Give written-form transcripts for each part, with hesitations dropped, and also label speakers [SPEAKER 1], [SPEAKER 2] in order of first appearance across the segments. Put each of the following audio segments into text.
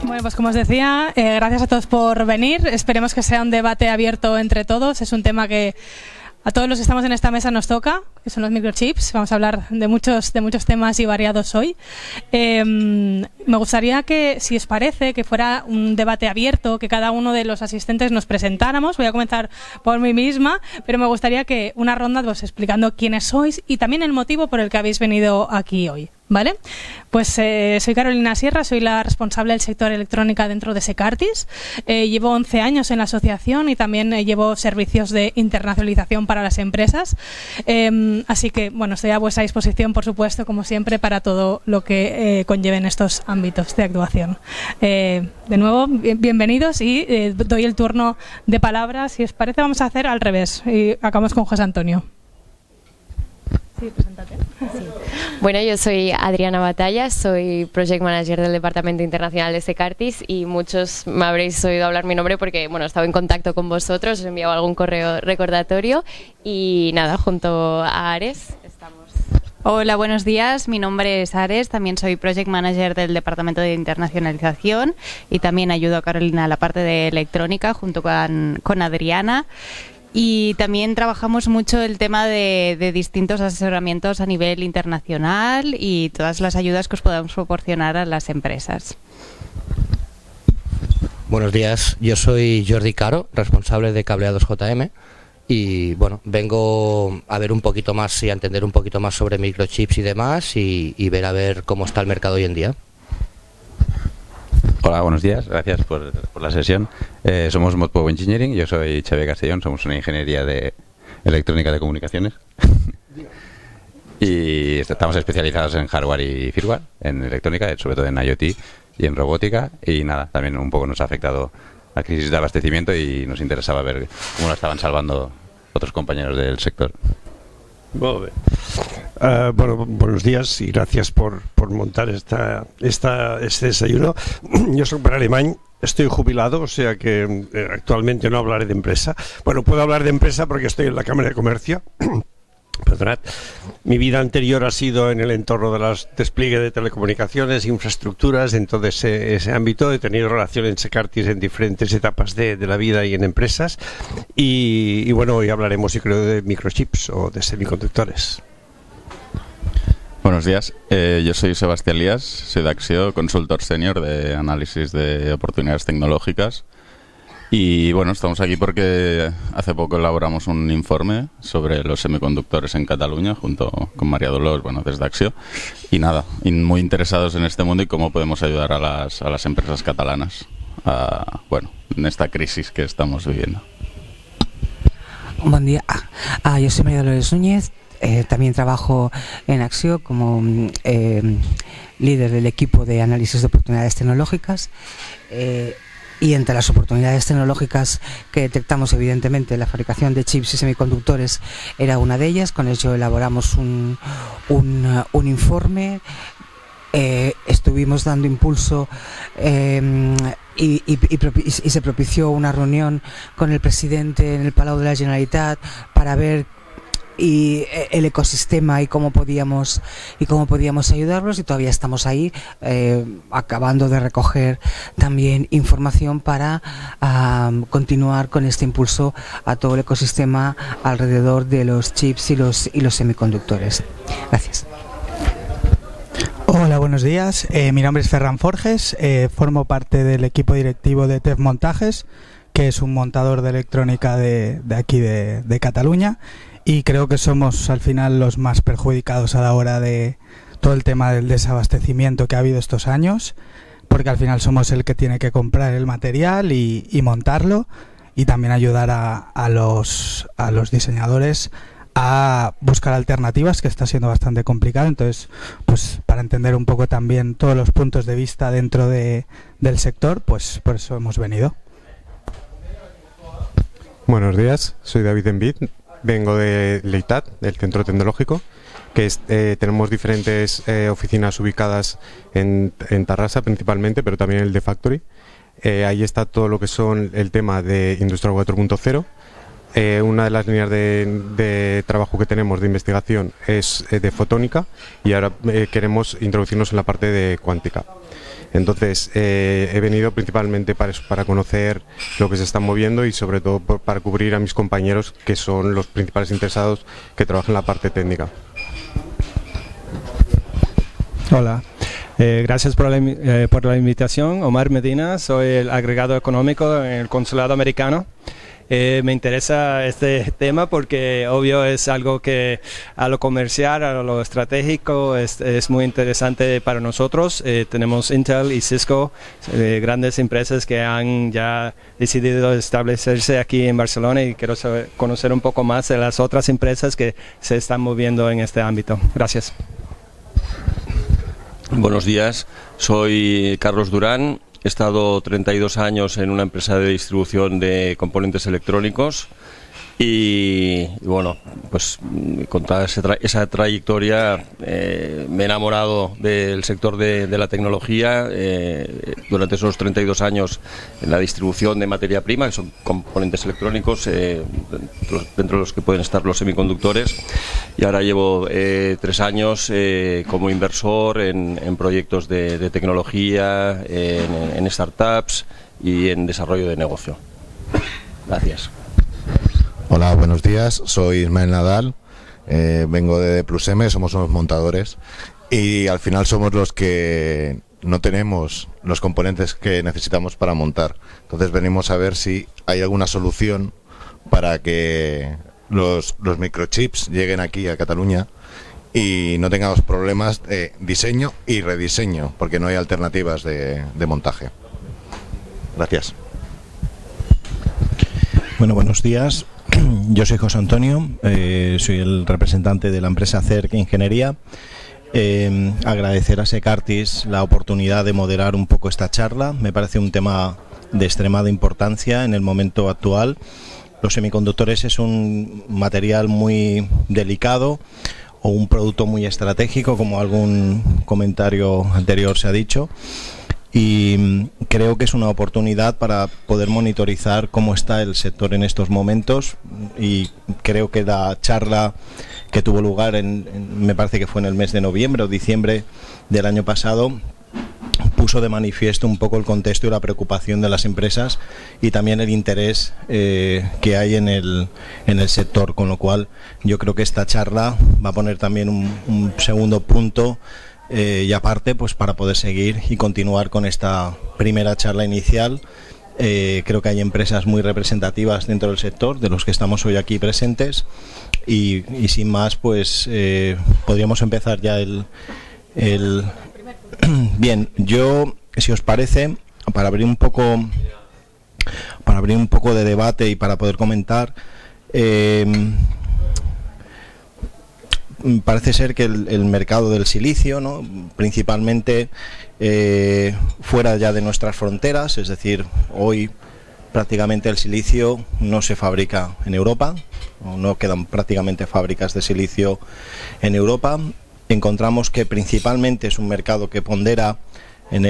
[SPEAKER 1] Bueno, pues como os decía, gracias a todos por venir. Esperemos que sea un debate abierto entre todos. Es un tema que a todos los que estamos en esta mesa nos toca, que son los microchips. Vamos a hablar de muchos temas y variados hoy. Me gustaría que, si os parece, que fuera un debate abierto, que cada uno de los asistentes nos presentáramos. Voy a comenzar por mí misma, pero me gustaría que una ronda pues, explicando quiénes sois y también el motivo por el que habéis venido aquí hoy. ¿Vale? Pues soy Carolina Sierra, soy la responsable del sector electrónica dentro de Secartis. Llevo 11 años en la asociación y también llevo servicios de internacionalización para las empresas. Así que, bueno, estoy a vuestra disposición, por supuesto, como siempre, para todo lo que conlleven estos ámbitos de actuación. De nuevo, bienvenidos y doy el turno de palabras. Si os parece, vamos a hacer al revés y acabamos con José Antonio. Sí, preséntate.
[SPEAKER 2] Sí. Bueno, yo soy Adriana Batalla, soy Project Manager del Departamento Internacional de Secartis y muchos me habréis oído hablar mi nombre porque, bueno, he estado en contacto con vosotros, os he enviado algún correo recordatorio y nada, junto a Ares estamos.
[SPEAKER 3] Hola, buenos días. Mi nombre es Ares, también soy Project Manager del Departamento de Internacionalización y también ayudo a Carolina a la parte de electrónica junto con Adriana. Y también trabajamos mucho el tema de distintos asesoramientos a nivel internacional y todas las ayudas que os podamos proporcionar a las empresas.
[SPEAKER 4] Buenos días, yo soy Jordi Caro, responsable de Cableados JM y bueno, vengo a ver un poquito más y a entender un poquito más sobre microchips y demás y ver a ver cómo está el mercado hoy en día.
[SPEAKER 5] Hola, buenos días, gracias por la sesión. Somos Modpower Engineering, yo soy Xavier Castellón, somos una ingeniería de electrónica de comunicaciones y estamos especializados en hardware y firmware, en electrónica, sobre todo en IoT y en robótica y nada, también un poco nos ha afectado la crisis de abastecimiento y nos interesaba ver cómo la estaban salvando otros compañeros del sector.
[SPEAKER 6] Bueno, buenos días y gracias por montar este desayuno. Yo soy para Alemán, estoy jubilado, o sea que actualmente no hablaré de empresa. Bueno, puedo hablar de empresa porque estoy en la Cámara de Comercio. Perdonad. Mi vida anterior ha sido en el entorno de los despliegue de telecomunicaciones, infraestructuras, en todo ese ámbito. He tenido relación en Secartis en diferentes etapas de la vida y en empresas. Y bueno, hoy hablaremos, yo creo, de microchips o de semiconductores.
[SPEAKER 5] Buenos días, yo soy Sebastián Lías, soy de Axio, consultor senior de análisis de oportunidades tecnológicas. Y bueno, estamos aquí porque hace poco elaboramos un informe sobre los semiconductores en Cataluña junto con María Dolors, bueno, desde Axio. Y nada, muy interesados en este mundo y cómo podemos ayudar a las empresas catalanas bueno, en esta crisis que estamos viviendo.
[SPEAKER 7] Buen día, yo soy María Dolores Núñez, también trabajo en Axio como líder del equipo de análisis de oportunidades tecnológicas. Y entre las oportunidades tecnológicas que detectamos, evidentemente, la fabricación de chips y semiconductores era una de ellas. Con ello elaboramos un informe. Estuvimos dando impulso y se propició una reunión con el presidente en el Palau de la Generalitat para ver el ecosistema y cómo podíamos ayudarlos, y todavía estamos ahí acabando de recoger también información para continuar con este impulso a todo el ecosistema alrededor de los chips y los semiconductores. Gracias.
[SPEAKER 8] Hola, buenos días. Mi nombre es Ferran Forges, formo parte del equipo directivo de TEF Montajes, que es un montador de electrónica de aquí de Cataluña. Y creo que somos al final los más perjudicados a la hora de todo el tema del desabastecimiento que ha habido estos años, porque al final somos el que tiene que comprar el material y montarlo, y también ayudar a los diseñadores a buscar alternativas, que está siendo bastante complicado. Entonces, pues para entender un poco también todos los puntos de vista dentro del sector, pues por eso hemos venido.
[SPEAKER 9] Buenos días, soy David Envid. Vengo de Leitat, del Centro Tecnológico, que tenemos diferentes oficinas ubicadas en Tarrasa principalmente, pero también el de Factory. Ahí está todo lo que son el tema de Industria 4.0, una de las líneas de trabajo que tenemos de investigación es de fotónica y ahora queremos introducirnos en la parte de cuántica. Entonces he venido principalmente para eso, para conocer lo que se está moviendo y sobre todo para cubrir a mis compañeros que son los principales interesados que trabajan en la parte técnica.
[SPEAKER 10] Hola, gracias por la invitación. Omar Medina, soy el agregado económico en el Consulado Americano. Me interesa este tema porque obvio es algo que a lo comercial, a lo estratégico es muy interesante para nosotros. Tenemos Intel y Cisco, grandes empresas que han ya decidido establecerse aquí en Barcelona y quiero conocer un poco más de las otras empresas que se están moviendo en este ámbito. Gracias.
[SPEAKER 11] Buenos días, soy Carlos Durán. He estado 32 años en una empresa de distribución de componentes electrónicos y bueno, pues con toda esa trayectoria me he enamorado del sector de la tecnología. Durante esos 32 años en la distribución de materia prima, que son componentes electrónicos, dentro de los que pueden estar los semiconductores, y ahora llevo 3 años como inversor en proyectos de tecnología, en startups y en desarrollo de negocio. Gracias.
[SPEAKER 12] Hola, buenos días, soy Ismael Nadal, vengo de D+M, somos unos montadores y al final somos los que no tenemos los componentes que necesitamos para montar. Entonces venimos a ver si hay alguna solución para que los microchips lleguen aquí a Cataluña y no tengamos problemas de diseño y rediseño, porque no hay alternativas de montaje. Gracias.
[SPEAKER 13] Bueno, buenos días. Yo soy José Antonio, soy el representante de la empresa CERC Ingeniería. Agradecer a Secartis la oportunidad de moderar un poco esta charla. Me parece un tema de extremada importancia en el momento actual. Los semiconductores es un material muy delicado o un producto muy estratégico, como algún comentario anterior se ha dicho. Y creo que es una oportunidad para poder monitorizar cómo está el sector en estos momentos, y creo que la charla que tuvo lugar me parece que fue en el mes de noviembre o diciembre del año pasado, puso de manifiesto un poco el contexto y la preocupación de las empresas y también el interés que hay en el sector, con lo cual yo creo que esta charla va a poner también un segundo punto y aparte, pues para poder seguir y continuar con esta primera charla inicial. Creo que hay empresas muy representativas dentro del sector, de los que estamos hoy aquí presentes, y sin más, pues podríamos empezar ya Bien, yo, si os parece, para abrir un poco de debate y para poder comentar, parece ser que el mercado del silicio, ¿no?, principalmente fuera ya de nuestras fronteras, es decir, hoy prácticamente el silicio no se fabrica en Europa, o no quedan prácticamente fábricas de silicio en Europa. Encontramos que principalmente es un mercado que pondera en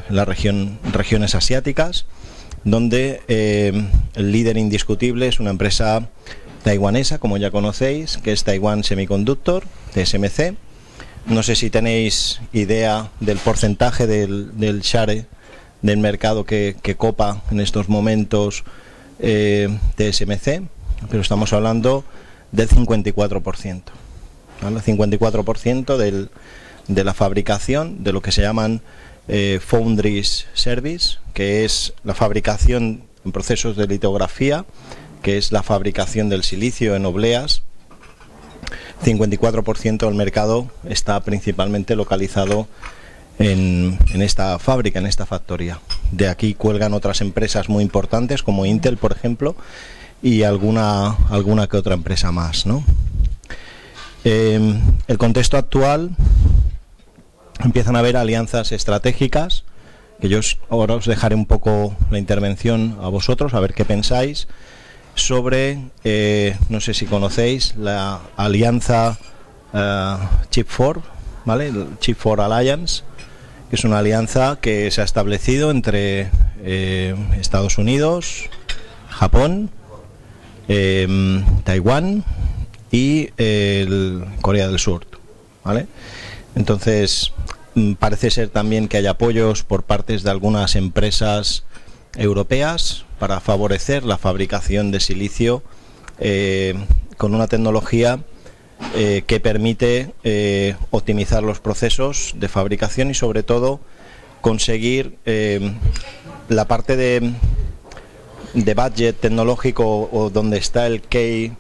[SPEAKER 13] las regiones asiáticas, donde el líder indiscutible es una empresa taiwanesa, como ya conocéis, que es Taiwan Semiconductor, TSMC. No sé si tenéis idea del porcentaje del share del mercado que copa en estos momentos TSMC, pero estamos hablando del 54%. ¿Vale? 54% de la fabricación de lo que se llaman Foundries Service, que es la fabricación en procesos de litografía, que es la fabricación del silicio en obleas. 54% del mercado está principalmente localizado en esta fábrica, en esta factoría. De aquí cuelgan otras empresas muy importantes como Intel, por ejemplo, y alguna que otra empresa más, ¿no? El contexto actual, empiezan a haber alianzas estratégicas, que yo ahora os dejaré un poco la intervención a vosotros, a ver qué pensáis sobre, no sé si conocéis, la alianza Chip4, ¿vale? El Chip4 Alliance, que es una alianza que se ha establecido entre Estados Unidos, Japón Taiwán y Corea del Sur, ¿vale? Entonces, parece ser también que hay apoyos por partes de algunas empresas europeas para favorecer la fabricación de silicio con una tecnología que permite optimizar los procesos de fabricación y sobre todo conseguir la parte de budget tecnológico o donde está el key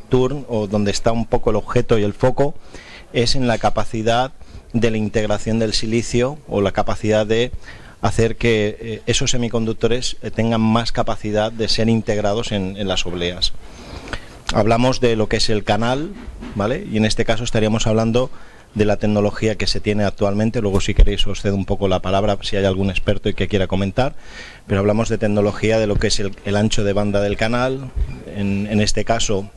[SPEAKER 13] turn o donde está un poco el objeto y el foco es en la capacidad de la integración del silicio o la capacidad de hacer que esos semiconductores tengan más capacidad de ser integrados en las obleas. Hablamos de lo que es el canal, ¿vale? Y en este caso estaríamos hablando de la tecnología que se tiene actualmente. Luego, si queréis, os cedo un poco la palabra si hay algún experto y que quiera comentar, pero hablamos de tecnología de lo que es el ancho de banda del canal. En este caso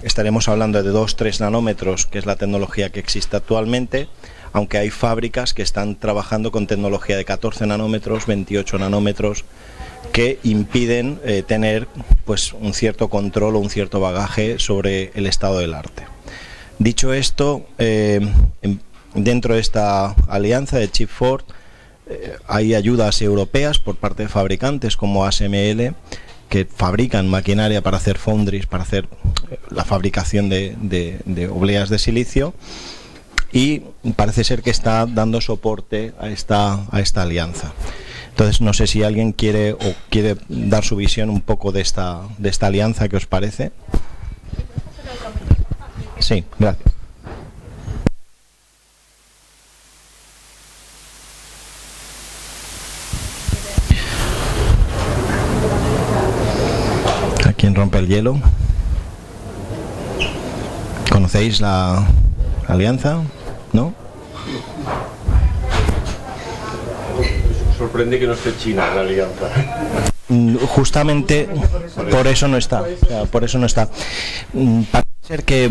[SPEAKER 13] estaremos hablando de 2-3 nanómetros, que es la tecnología que existe actualmente, aunque hay fábricas que están trabajando con tecnología de 14 nanómetros, 28 nanómetros, que impiden tener pues un cierto control o un cierto bagaje sobre el estado del arte. Dicho esto, dentro de esta alianza de Chip4 hay ayudas europeas por parte de fabricantes como ASML, que fabrican maquinaria para hacer foundries, para hacer la fabricación de obleas de silicio, y parece ser que está dando soporte a esta alianza. Entonces, no sé si alguien quiere dar su visión un poco de esta alianza, ¿qué os parece? Sí, gracias. ¿A quién rompe el hielo? ¿Conocéis la alianza? ¿No?
[SPEAKER 11] Sorprende que no esté China en la alianza.
[SPEAKER 13] Justamente por eso no está. O sea, por eso no está. Parece ser que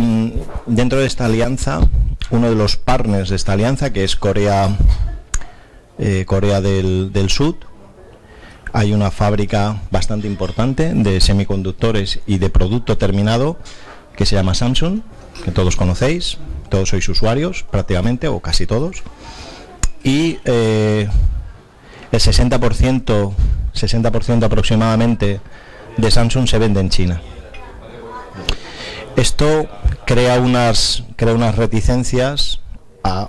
[SPEAKER 13] dentro de esta alianza, uno de los partners de esta alianza, que es Corea del Sur, hay una fábrica bastante importante de semiconductores y de producto terminado que se llama Samsung, que todos conocéis, todos sois usuarios prácticamente, o casi todos, y el 60% aproximadamente de Samsung se vende en China. Esto crea unas reticencias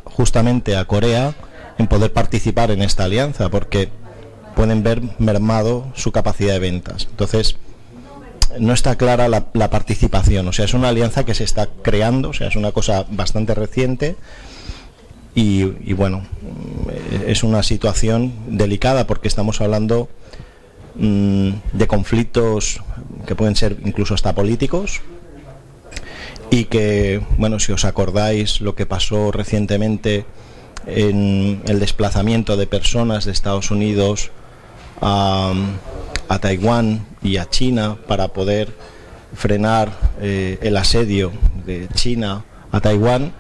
[SPEAKER 13] justamente a Corea en poder participar en esta alianza, porque pueden ver mermado su capacidad de ventas. Entonces, no está clara la participación. O sea, es una alianza que se está creando, o sea, es una cosa bastante reciente. Y bueno, es una situación delicada porque estamos hablando de conflictos que pueden ser incluso hasta políticos, y que, bueno, si os acordáis lo que pasó recientemente en el desplazamiento de personas de Estados Unidos a Taiwán y a China para poder frenar el asedio de China a Taiwán,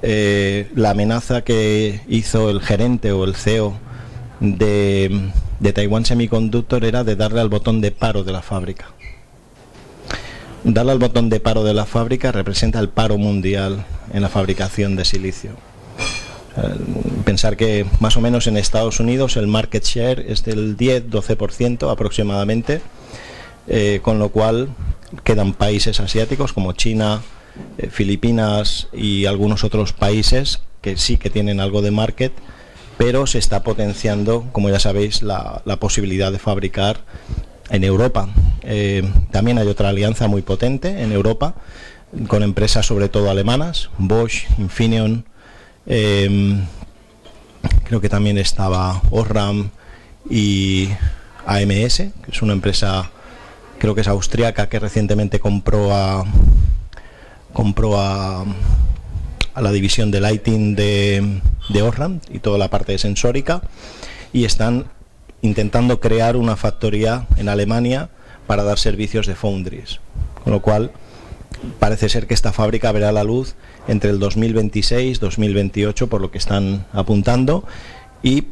[SPEAKER 13] la amenaza que hizo el gerente o el CEO de Taiwan Semiconductor era de darle al botón de paro de la fábrica. Darle al botón de paro de la fábrica representa el paro mundial en la fabricación de silicio. Pensar que más o menos en Estados Unidos el market share es del 10-12% aproximadamente, con lo cual quedan países asiáticos como China, Filipinas y algunos otros países que sí que tienen algo de market, pero se está potenciando, como ya sabéis, la posibilidad de fabricar en Europa. También hay otra alianza muy potente en Europa con empresas sobre todo alemanas, Bosch, Infineon, creo que también estaba Osram y AMS, que es una empresa, creo que es austríaca, que recientemente compró a la división de lighting de Osram y toda la parte de sensórica, y están intentando crear una factoría en Alemania para dar servicios de foundries, con lo cual parece ser que esta fábrica verá la luz entre el 2026 y 2028, por lo que están apuntando, y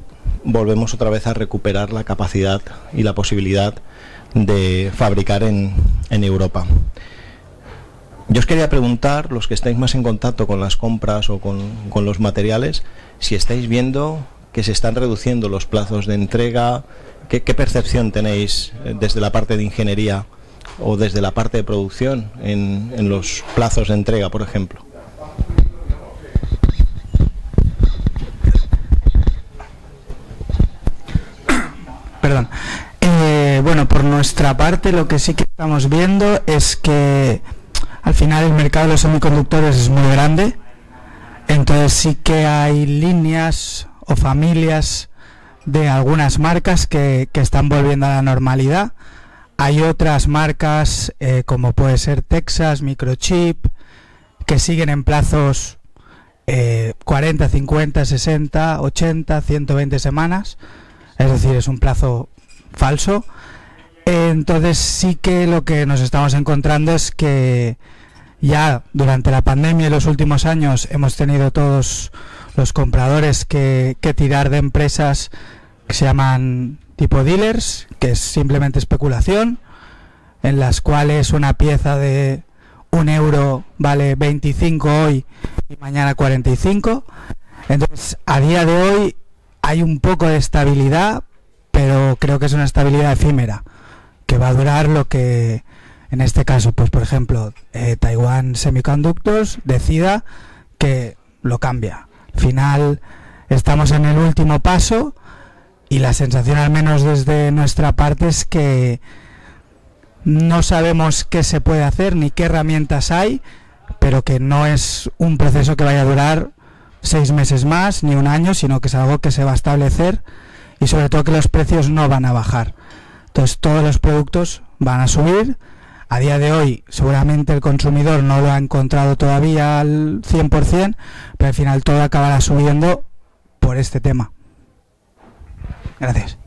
[SPEAKER 13] volvemos otra vez a recuperar la capacidad y la posibilidad de fabricar en Europa. Yo os quería preguntar, los que estáis más en contacto con las compras o con los materiales, si estáis viendo que se están reduciendo los plazos de entrega. ¿Qué percepción tenéis desde la parte de ingeniería o desde la parte de producción en los plazos de entrega, por ejemplo?
[SPEAKER 8] Perdón. Bueno, por nuestra parte lo que sí que estamos viendo es que al final el mercado de los semiconductores es muy grande, entonces sí que hay líneas o familias de algunas marcas que están volviendo a la normalidad. Hay otras marcas como puede ser Texas, Microchip, que siguen en plazos 40, 50, 60, 80, 120 semanas, es decir, es un plazo falso. Entonces sí que lo que nos estamos encontrando es que ya durante la pandemia y los últimos años hemos tenido todos los compradores que tirar de empresas que se llaman tipo dealers, que es simplemente especulación, en las cuales una pieza de 1 euro vale 25 hoy y mañana 45. Entonces, a día de hoy hay un poco de estabilidad, pero creo que es una estabilidad efímera, que va a durar lo que, en este caso, pues por ejemplo, Taiwan Semiconductors decida que lo cambia. Al final estamos en el último paso y la sensación, al menos desde nuestra parte, es que no sabemos qué se puede hacer ni qué herramientas hay, pero que no es un proceso que vaya a durar 6 meses más ni 1 año, sino que es algo que se va a establecer y sobre todo que los precios no van a bajar. Entonces todos los productos van a subir. A día de hoy seguramente el consumidor no lo ha encontrado todavía al 100%, pero al final todo acabará subiendo por este tema. Gracias.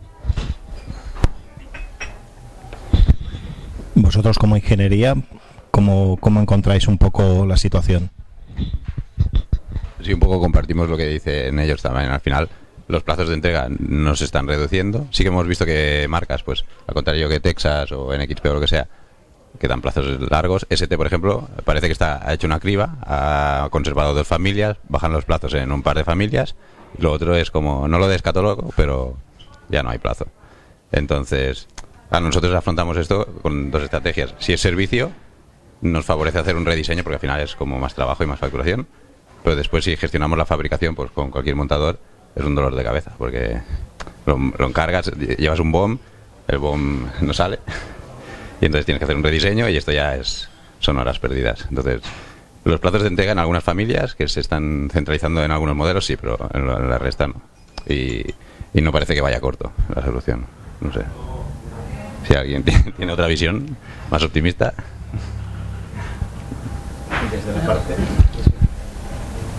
[SPEAKER 13] Vosotros como ingeniería, ¿cómo encontráis un poco la situación?
[SPEAKER 14] Sí, un poco compartimos lo que dicen ellos también. Al final los plazos de entrega no se están reduciendo. Sí que hemos visto que marcas, pues al contrario que Texas o NXP o lo que sea, que dan plazos largos. ST, por ejemplo, parece que ha hecho una criba, ha conservado 2 familias, bajan los plazos en un par de familias, y lo otro es como, no lo descatalogo, pero ya no hay plazo. Entonces, nosotros afrontamos esto con 2 estrategias. Si es servicio, nos favorece hacer un rediseño, porque al final es como más trabajo y más facturación. Pero después, si gestionamos la fabricación, pues con cualquier montador, es un dolor de cabeza, porque lo encargas, llevas un BOM, el BOM no sale, y entonces tienes que hacer un rediseño y esto ya son horas perdidas. Entonces, los plazos de entrega en algunas familias que se están centralizando en algunos modelos, sí, pero en la resta no. Y no parece que vaya corto la solución. No sé. Si alguien tiene otra visión más optimista.
[SPEAKER 13] Desde la parte.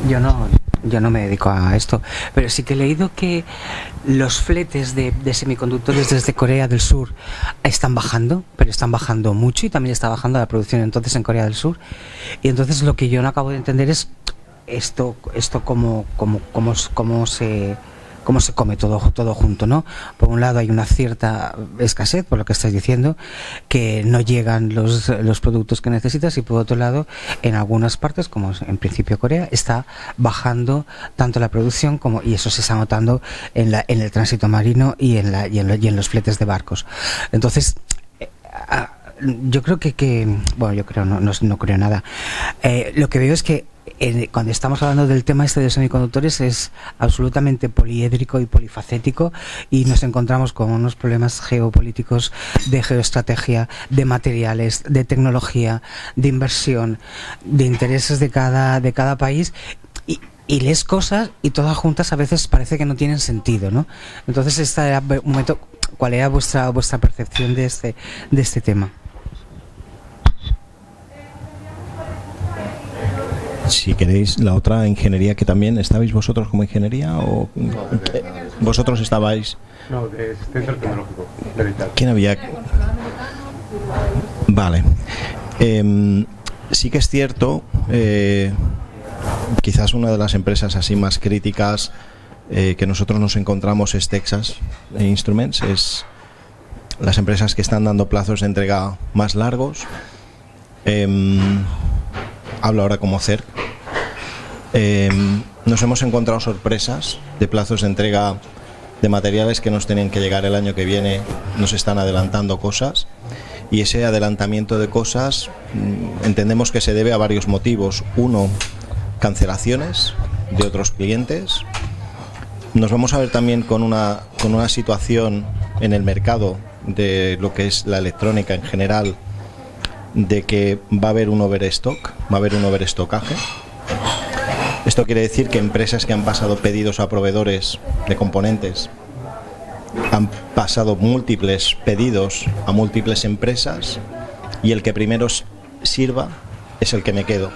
[SPEAKER 7] Yo no me dedico a esto, pero sí que he leído que los fletes de semiconductores desde Corea del Sur están bajando, pero están bajando mucho, y también está bajando la producción entonces en Corea del Sur. Y entonces lo que yo no acabo de entender es esto cómo se come todo junto, ¿no? Por un lado hay una cierta escasez, por lo que estáis diciendo, que no llegan los productos que necesitas, y por otro lado, en algunas partes, como en principio Corea, está bajando tanto la producción y eso se está notando en el tránsito marino y en los fletes de barcos. Entonces, yo creo no creo nada. Lo que veo es que cuando estamos hablando del tema este de semiconductores es absolutamente poliédrico y polifacético, y nos encontramos con unos problemas geopolíticos, de geoestrategia, de materiales, de tecnología, de inversión, de intereses de cada país, y lees cosas y todas juntas a veces parece que no tienen sentido, ¿no? Entonces este era un momento, ¿cuál era vuestra percepción de este tema?
[SPEAKER 13] Si queréis, la otra ingeniería que también, ¿estabais vosotros como ingeniería o vosotros estabais?
[SPEAKER 6] No, de centro tecnológico.
[SPEAKER 13] ¿Quién había? Vale. Sí que es cierto, quizás una de las empresas así más críticas que nosotros nos encontramos es Texas Instruments, es las empresas que están dando plazos de entrega más largos. Hablo ahora como CERC. Nos hemos encontrado sorpresas de plazos de entrega de materiales que nos tenían que llegar el año que viene, nos están adelantando cosas, y ese adelantamiento de cosas entendemos que se debe a varios motivos. Uno, cancelaciones de otros clientes. Nos vamos a ver también con una situación en el mercado de lo que es la electrónica en general, de que va a haber un overstock, va a haber un overstockaje. Esto quiere decir que empresas que han pasado pedidos a proveedores de componentes han pasado múltiples pedidos a múltiples empresas, y el que primero sirva es el que me quedo.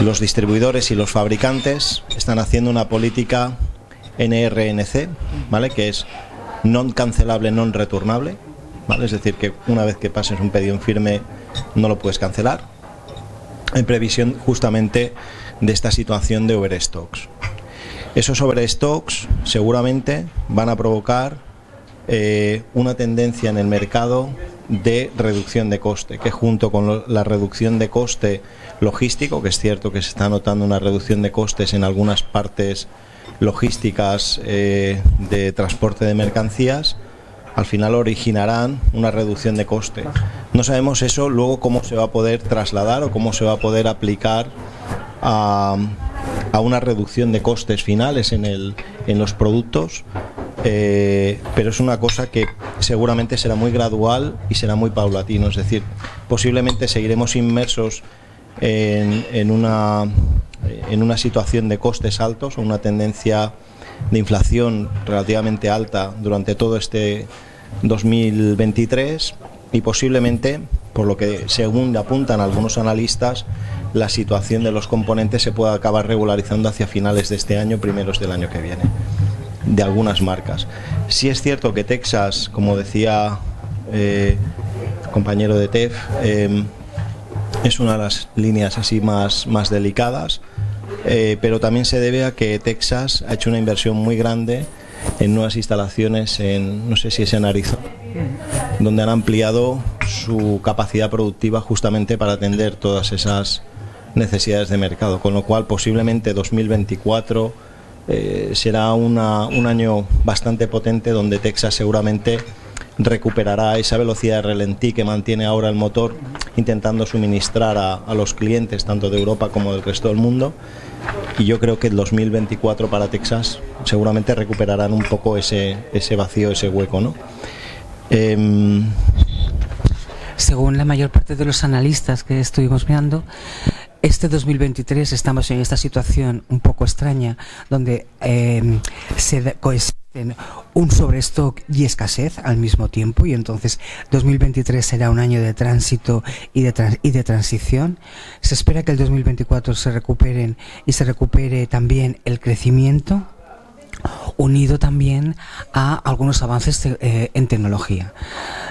[SPEAKER 13] Los distribuidores y los fabricantes están haciendo una política NRNC, ¿vale? Que es non cancelable, non returnable, ¿vale? Es decir, que una vez que pases un pedido en firme no lo puedes cancelar, en previsión justamente de esta situación de overstocks. Esos overstocks seguramente van a provocar una tendencia en el mercado de reducción de coste, que junto con la reducción de coste logístico, que es cierto que se está notando una reducción de costes en algunas partes logísticas de transporte de mercancías, al final originarán una reducción de coste. No sabemos eso luego cómo se va a poder trasladar o cómo se va a poder aplicar a una reducción de costes finales en los productos, pero es una cosa que seguramente será muy gradual y será muy paulatino. Es decir, posiblemente seguiremos inmersos en una situación de costes altos, o una tendencia de inflación relativamente alta durante todo este 2023, y posiblemente, por lo que según apuntan algunos analistas, la situación de los componentes se pueda acabar regularizando hacia finales de este año, primeros del año que viene, de algunas marcas. Sí es cierto que Texas, como decía el compañero de TEF, es una de las líneas así más delicadas, pero también se debe a que Texas ha hecho una inversión muy grande en nuevas instalaciones no sé si es en Arizona, donde han ampliado su capacidad productiva justamente para atender todas esas necesidades de mercado, con lo cual posiblemente 2024 será un año bastante potente, donde Texas seguramente recuperará esa velocidad de ralentí que mantiene ahora el motor, intentando suministrar a los clientes tanto de Europa como del resto del mundo. Y yo creo que el 2024 para Texas seguramente recuperarán un poco ese vacío, ese hueco, ¿no?
[SPEAKER 7] Según la mayor parte de los analistas que estuvimos mirando, este 2023 estamos en esta situación un poco extraña, donde coexisten un sobrestock y escasez al mismo tiempo, y entonces 2023 será un año de tránsito y de transición. Se espera que el 2024 se recupere también el crecimiento, unido también a algunos avances en tecnología.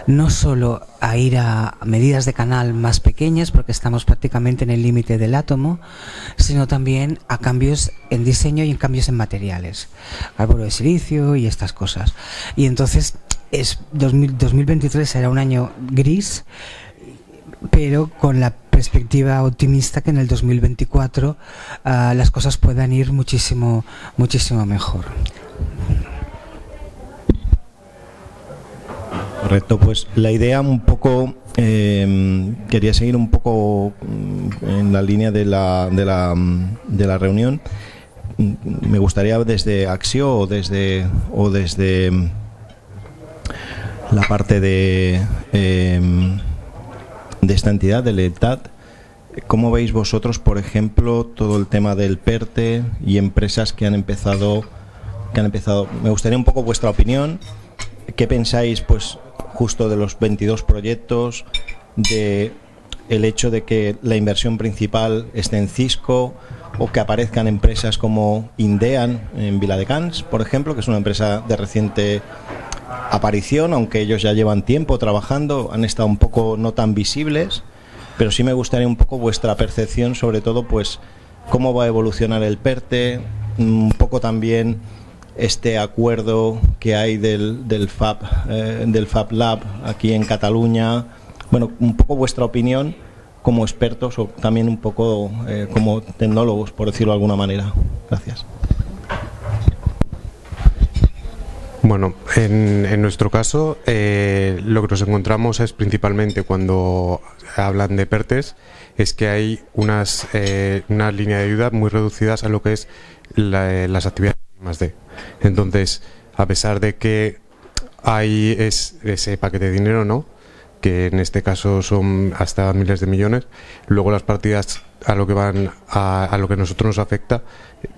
[SPEAKER 7] No solo a ir a medidas de canal más pequeñas, porque estamos prácticamente en el límite del átomo, sino también a cambios en diseño y en cambios en materiales, carbono de silicio y estas cosas. Y entonces 2023 será un año gris, pero con la perspectiva optimista que en el 2024 las cosas puedan ir muchísimo mejor.
[SPEAKER 13] Correcto, pues la idea un poco, quería seguir un poco en la línea de la reunión. Me gustaría desde Axio o desde la parte de esta entidad, de lealtad, ¿cómo veis vosotros, por ejemplo, todo el tema del PERTE y empresas que han empezado? Me gustaría un poco vuestra opinión. ¿Qué pensáis, pues, justo de los 22 proyectos, de el hecho de que la inversión principal esté en Cisco, o que aparezcan empresas como Indean en Viladecans, por ejemplo, que es una empresa de reciente aparición, aunque ellos ya llevan tiempo trabajando, han estado un poco no tan visibles, pero sí me gustaría un poco vuestra percepción, sobre todo, pues, cómo va a evolucionar el PERTE, un poco también este acuerdo que hay del Fab Lab aquí en Cataluña. Bueno, un poco vuestra opinión como expertos o también un poco como tecnólogos, por decirlo de alguna manera. Gracias.
[SPEAKER 9] Bueno, en nuestro caso lo que nos encontramos es principalmente cuando hablan de PERTES es que hay una línea de ayuda muy reducidas a lo que es las actividades +D. Entonces, a pesar de que hay ese paquete de dinero, ¿no?, que en este caso son hasta miles de millones, luego las partidas a lo que van a lo que a nosotros nos afecta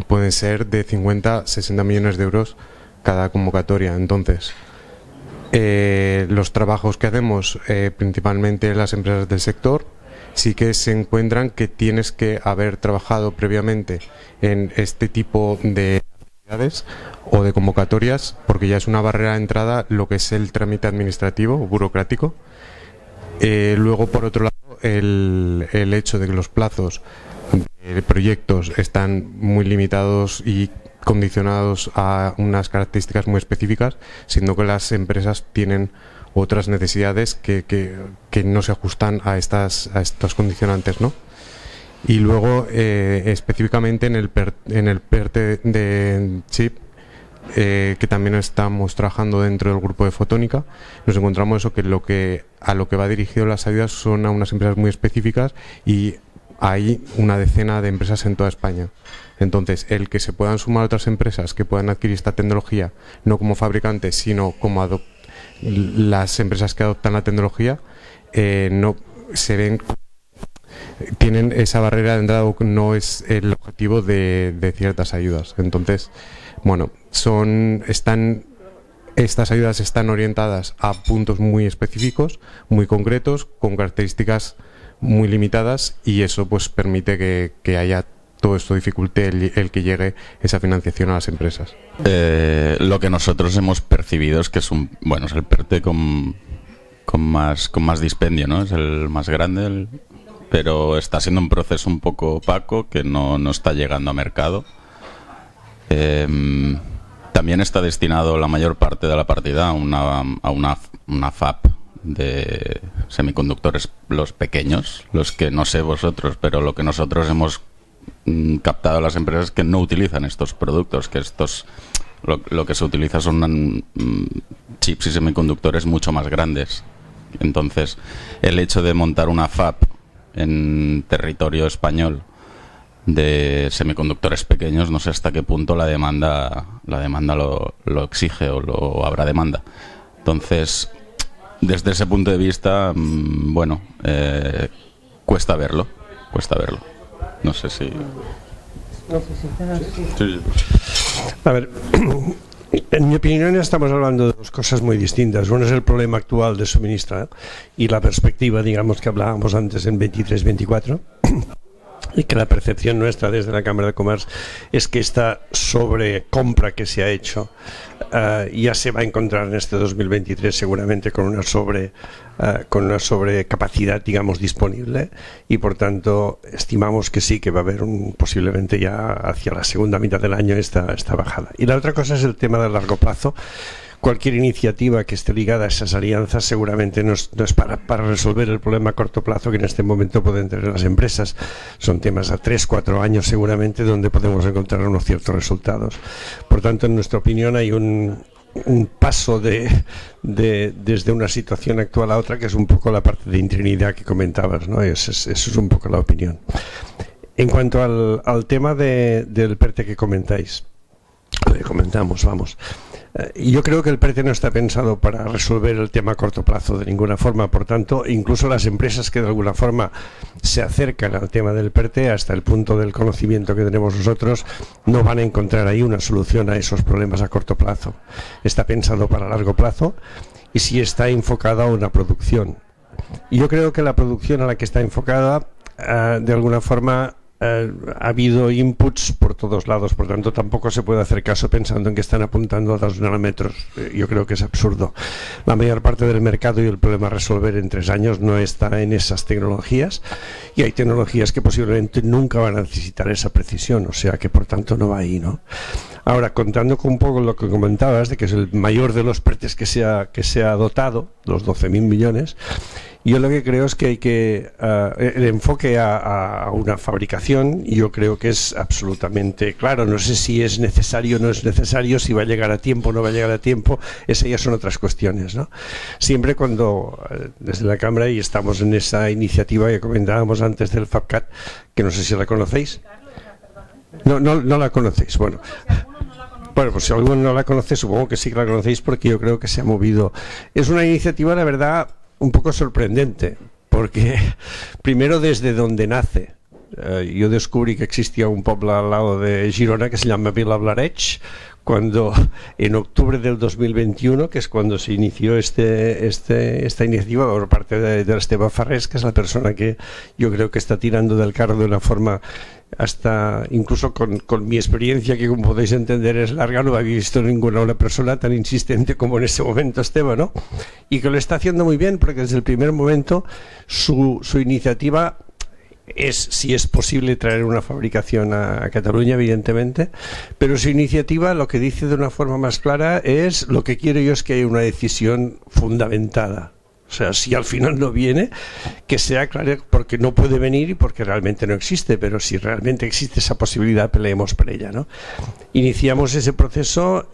[SPEAKER 9] pueden ser de 50 60 millones de euros cada convocatoria. Entonces, los trabajos que hacemos, principalmente las empresas del sector, sí que se encuentran que tienes que haber trabajado previamente en este tipo de actividades o de convocatorias, porque ya es una barrera de entrada lo que es el trámite administrativo o burocrático. Luego, por otro lado, el hecho de que los plazos de proyectos están muy limitados y condicionados a unas características muy específicas, siendo que las empresas tienen otras necesidades que no se ajustan a estos condicionantes, ¿no? Y luego, específicamente en el PERTE de chip, que también estamos trabajando dentro del grupo de Fotónica, nos encontramos eso, que a lo que va dirigido las ayudas son a unas empresas muy específicas y hay una decena de empresas en toda España. Entonces, el que se puedan sumar otras empresas que puedan adquirir esta tecnología, no como fabricantes, sino como las empresas que adoptan la tecnología, no se ven, tienen esa barrera de entrada, no es el objetivo de ciertas ayudas. Entonces, bueno, estas ayudas están orientadas a puntos muy específicos, muy concretos, con características muy limitadas, y eso pues permite que haya todo esto dificulte el que llegue esa financiación a las empresas.
[SPEAKER 5] Lo que nosotros hemos percibido es que es el PERTE con más dispendio, ¿no? Es el más grande, pero está siendo un proceso un poco opaco que no está llegando a mercado. También está destinado la mayor parte de la partida a una fab de semiconductores, los pequeños, los que no sé vosotros, pero lo que nosotros hemos captado a las empresas que no utilizan estos productos, que lo que se utiliza son chips y semiconductores mucho más grandes. Entonces, el hecho de montar una fab en territorio español de semiconductores pequeños, no sé hasta qué punto la demanda lo exige o habrá demanda. Entonces, desde ese punto de vista, cuesta verlo. No sé si... Sí.
[SPEAKER 6] A ver, en mi opinión estamos hablando de dos cosas muy distintas. Uno es el problema actual de suministro y la perspectiva, digamos, que hablábamos antes en 23-24, y que la percepción nuestra desde la Cámara de Comercio es que esta sobrecompra que se ha hecho ya se va a encontrar en este 2023 seguramente con una sobrecapacidad, digamos, disponible, y por tanto estimamos que sí, que va a haber posiblemente ya hacia la segunda mitad del año esta bajada. Y la otra cosa es el tema del largo plazo. Cualquier iniciativa que esté ligada a esas alianzas seguramente no es para resolver el problema a corto plazo que en este momento pueden tener las empresas. Son temas a 3-4 años seguramente donde podemos encontrar unos ciertos resultados. Por tanto, en nuestra opinión hay un paso desde una situación actual a otra, que es un poco la parte de interinidad que comentabas, ¿no? Eso es un poco la opinión. En cuanto al tema del PERTE que comentáis, comentamos, vamos. Yo creo que el PERTE no está pensado para resolver el tema a corto plazo de ninguna forma. Por tanto, incluso las empresas que de alguna forma se acercan al tema del PERTE, hasta el punto del conocimiento que tenemos nosotros, no van a encontrar ahí una solución a esos problemas a corto plazo. Está pensado para largo plazo y sí está enfocada a una producción. Y yo creo que la producción a la que está enfocada, de alguna forma, ha habido inputs por todos lados, por tanto tampoco se puede hacer caso pensando en que están apuntando a 2 nanómetros. Yo creo que es absurdo. La mayor parte del mercado y el problema a resolver en 3 años no está en esas tecnologías, y hay tecnologías que posiblemente nunca van a necesitar esa precisión, o sea que por tanto no va ahí, ¿no? Ahora, contando con un poco lo que comentabas, de que es el mayor de los PERTEs que se ha dotado, los 12.000 millones, yo lo que creo es que hay que el enfoque a una fabricación, yo creo que es absolutamente claro. No sé si es necesario o no es necesario, si va a llegar a tiempo o no va a llegar a tiempo, esas ya son otras cuestiones, ¿no? Siempre cuando desde la Cámara, y estamos en esa iniciativa que comentábamos antes del FabCat, que no sé si la conocéis. No la conocéis, bueno. Bueno, pues si alguno no la conoce, supongo que sí que la conocéis, porque yo creo que se ha movido. Es una iniciativa, la verdad, un poco sorprendente, porque primero desde donde nace. Yo descubrí que existía un pueblo al lado de Girona que se llama Vilablareix, cuando en octubre del 2021, que es cuando se inició esta iniciativa por parte de Esteve Farrés, que es la persona que yo creo que está tirando del carro de una forma, hasta incluso con mi experiencia, que como podéis entender es larga, no había visto ninguna una persona tan insistente como en ese momento Esteve, ¿no? Y que lo está haciendo muy bien, porque desde el primer momento su iniciativa es, si es posible, traer una fabricación a Cataluña, evidentemente, pero su iniciativa lo que dice de una forma más clara es: lo que quiero yo es que haya una decisión fundamentada. O sea, si al final no viene, que sea claro, porque no puede venir y porque realmente no existe, pero si realmente existe esa posibilidad, peleemos por ella, ¿no? Iniciamos ese proceso,